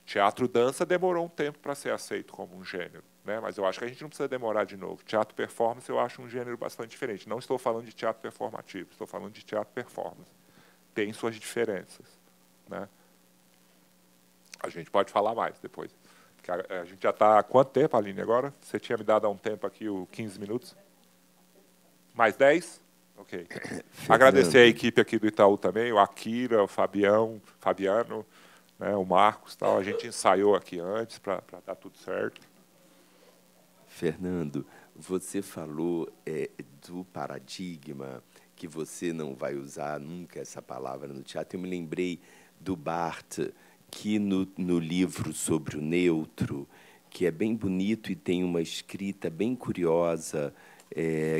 Teatro-dança demorou um tempo para ser aceito como um gênero, né? Mas eu acho que a gente não precisa demorar de novo. Teatro-performance eu acho um gênero bastante diferente. Não estou falando de teatro performativo, estou falando de teatro-performance. Tem suas diferenças, né? A gente pode falar mais depois. Porque a gente já está há quanto tempo, Aline, agora? Você tinha me dado há um tempo aqui, 15 minutos? Mais 10? Ok. Agradecer a equipe aqui do Itaú também, o Akira, o Fabiano, né, o Marcos, tal. A gente ensaiou aqui antes para dar tudo certo. Fernando, você falou do paradigma, que você não vai usar nunca essa palavra no teatro. Eu me lembrei do Barthes, que no livro sobre o neutro, que é bem bonito e tem uma escrita bem curiosa,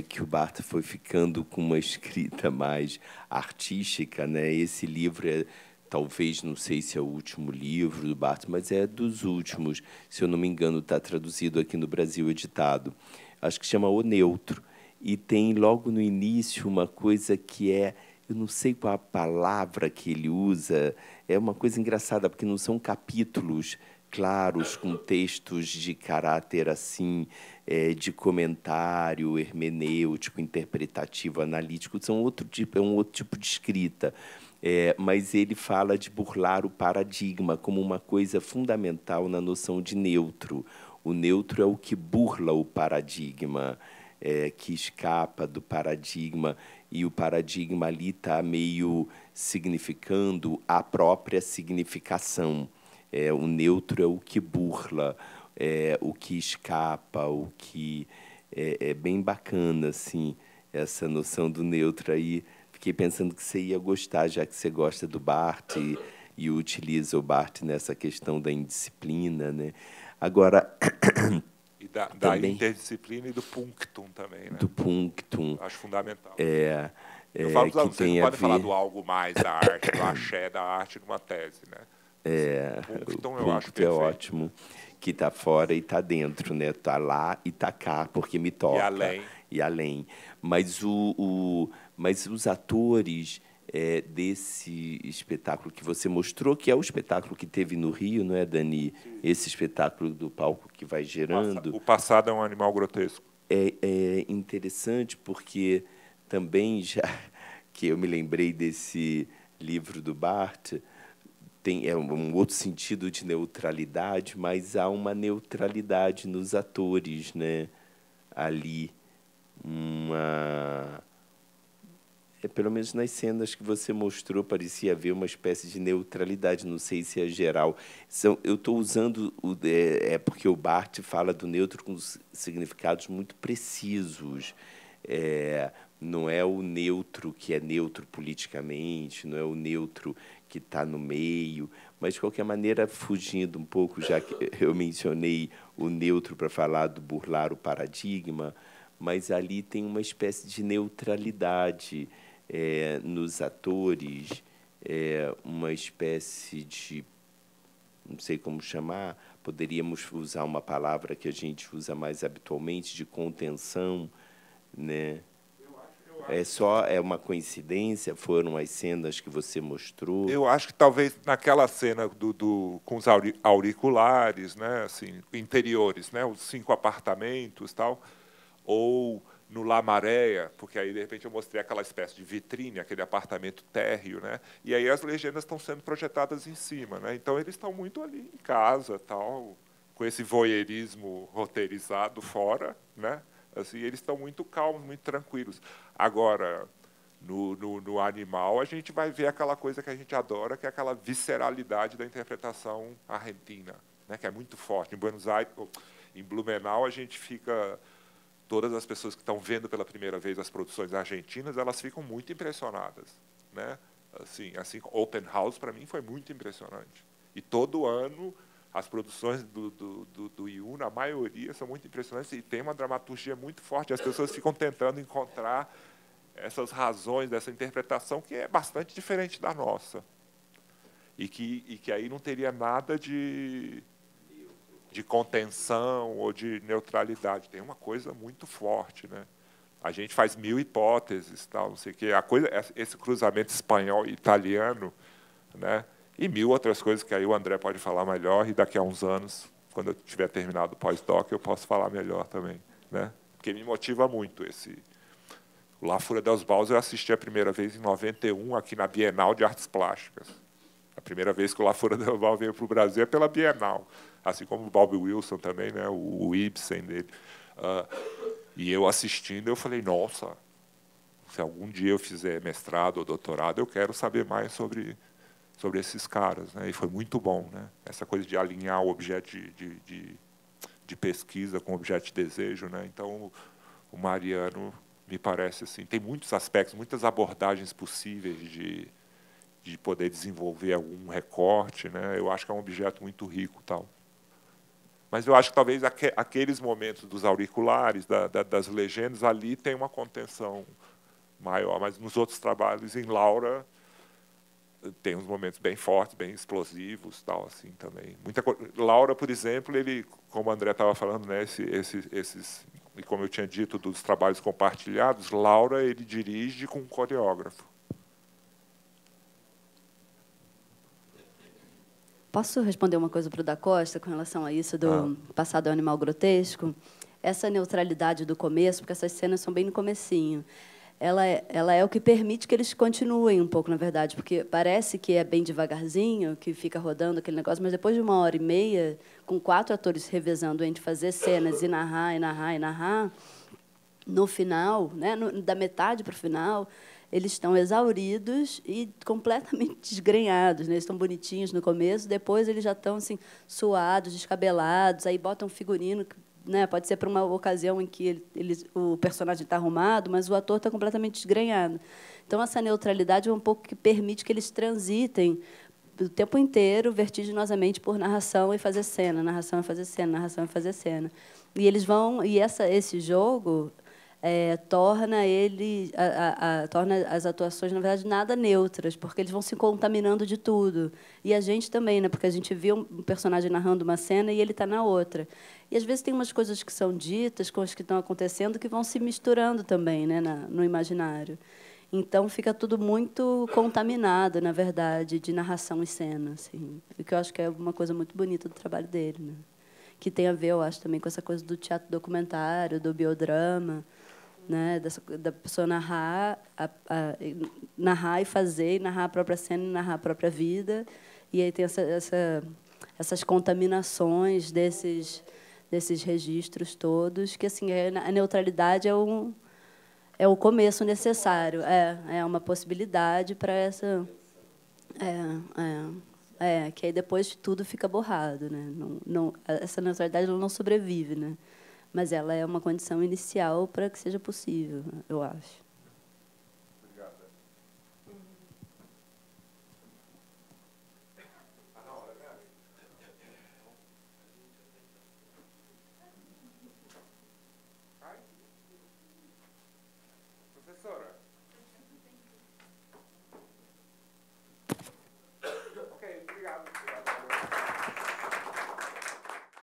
que o Barthes foi ficando com uma escrita mais artística, né? Esse livro é, talvez, não sei se é o último livro do Barthes, mas é dos últimos, se eu não me engano, está traduzido aqui no Brasil, editado. Acho que chama O Neutro. E tem, logo no início, uma coisa que é... Eu não sei qual a palavra que ele usa. É uma coisa engraçada, porque não são capítulos claros, com textos de caráter assim, de comentário hermenêutico, interpretativo, analítico. São outro tipo, é um outro tipo de escrita. Mas ele fala de burlar o paradigma como uma coisa fundamental na noção de neutro. O neutro é o que burla o paradigma, que escapa do paradigma, e o paradigma ali está meio significando a própria significação. O neutro é o que burla, o que escapa, o que... É bem bacana, assim, essa noção do neutro aí. Fiquei pensando que você ia gostar, já que você gosta do Barthes e utiliza o Barthes nessa questão da indisciplina, né? Agora... E da interdisciplina e do punctum também, né? Do punctum. Acho fundamental. Eu falo para vocês, não podem falar do algo mais da arte, do axé da arte numa tese, né? O punctum é ótimo, que está fora e está dentro, né? Está lá e está cá, porque me toca. E além. Mas, mas os atores desse espetáculo que você mostrou, que é o espetáculo que teve no Rio, não é, Dani? Sim. Esse espetáculo do palco que vai gerando. O passado é um animal grotesco. É interessante porque também, já que eu me lembrei desse livro do Barthes, tem um outro sentido de neutralidade, mas há uma neutralidade nos atores, né? Ali, pelo menos nas cenas que você mostrou, parecia haver uma espécie de neutralidade, não sei se é geral. Eu estou usando... porque o Barthes fala do neutro com significados muito precisos. Não é o neutro que é neutro politicamente, não é o neutro que está no meio, mas, de qualquer maneira, fugindo um pouco, já que eu mencionei o neutro para falar do burlar o paradigma, mas ali tem uma espécie de neutralidade nos atores, uma espécie de, não sei como chamar, poderíamos usar uma palavra que a gente usa mais habitualmente, de contenção, né? É uma coincidência? Foram as cenas que você mostrou? Eu acho que talvez naquela cena com os auriculares, né, assim, interiores, né, os 5 apartamentos, tal, ou no La Maréia, porque aí, de repente, eu mostrei aquela espécie de vitrine, aquele apartamento térreo, né? E aí as legendas estão sendo projetadas em cima, né? Então, eles estão muito ali em casa, tal, com esse voyeurismo roteirizado fora, né? Assim, eles estão muito calmos, muito tranquilos. Agora, no animal, a gente vai ver aquela coisa que a gente adora, que é aquela visceralidade da interpretação argentina, né? Que é muito forte. Em Buenos Aires, em Blumenau, a gente fica... Todas as pessoas que estão vendo pela primeira vez as produções argentinas, elas ficam muito impressionadas, né? Assim, Open House, para mim, foi muito impressionante. E todo ano, as produções do IUNA, a maioria, são muito impressionantes e tem uma dramaturgia muito forte. As pessoas ficam tentando encontrar essas razões dessa interpretação, que é bastante diferente da nossa. E que aí não teria nada de contenção ou de neutralidade. Tem uma coisa muito forte, né? A gente faz 1000 hipóteses, tal, não sei o quê. A coisa, esse cruzamento espanhol e italiano, né? E 1000 outras coisas que aí o André pode falar melhor, e daqui a uns anos, quando eu tiver terminado o pós-doc, eu posso falar melhor também, né? Porque me motiva muito esse... O La Fura dels Baus eu assisti a primeira vez em 91, aqui na Bienal de Artes Plásticas. A primeira vez que o La Fura dels Baus veio para o Brasil é pela Bienal, assim como o Bob Wilson também, né? O Ibsen dele. E eu assistindo, eu falei, nossa, se algum dia eu fizer mestrado ou doutorado, eu quero saber mais sobre esses caras, né? E foi muito bom, né? Essa coisa de alinhar o objeto de pesquisa com o objeto de desejo, né? Então, o Mariano me parece assim, tem muitos aspectos, muitas abordagens possíveis de poder desenvolver algum recorte, né? Eu acho que é um objeto muito rico, tal. Mas eu acho que talvez aqueles momentos dos auriculares, das legendas, ali tem uma contenção maior. Mas nos outros trabalhos, em Laura, tem uns momentos bem fortes, bem explosivos, tal assim também. Laura, por exemplo, ele, como o André estava falando, né, esses, e como eu tinha dito, dos trabalhos compartilhados, Laura ele dirige com um coreógrafo. Posso responder uma coisa para o Da Costa com relação a isso do passado ao animal grotesco? Essa neutralidade do começo, porque essas cenas são bem no comecinho, ela é o que permite que eles continuem um pouco, na verdade, porque parece que é bem devagarzinho, que fica rodando aquele negócio, mas depois de 1h30, com 4 atores revezando entre fazer cenas e narrar, e narrar, e narrar, no final, né, da metade para o final, eles estão exauridos e completamente desgrenhados, né? Eles estão bonitinhos no começo, depois eles já estão assim, suados, descabelados, aí botam figurino, né? Pode ser para uma ocasião em que o personagem está arrumado, mas o ator está completamente desgrenhado. Então, essa neutralidade é um pouco que permite que eles transitem o tempo inteiro, vertiginosamente, por narração e fazer cena, narração e fazer cena, narração e fazer cena. E eles vão, e esse jogo torna torna as atuações, na verdade, nada neutras, porque eles vão se contaminando de tudo. E a gente também, né? Porque a gente vê um personagem narrando uma cena e ele está na outra. E, às vezes, tem umas coisas que são ditas com as que estão acontecendo que vão se misturando também, né? No imaginário. Então, fica tudo muito contaminado, na verdade, de narração e cena. Assim. O que eu acho que é uma coisa muito bonita do trabalho dele, né? Que tem a ver, eu acho, também com essa coisa do teatro documentário, do biodrama, né, da pessoa narrar e fazer, e narrar a própria cena, e narrar a própria vida. E aí tem essas contaminações desses registros todos, que assim, a neutralidade é o começo necessário, é uma possibilidade para essa... que aí depois tudo fica borrado, né? Essa neutralidade não sobrevive, né? Mas ela é uma condição inicial para que seja possível, eu acho.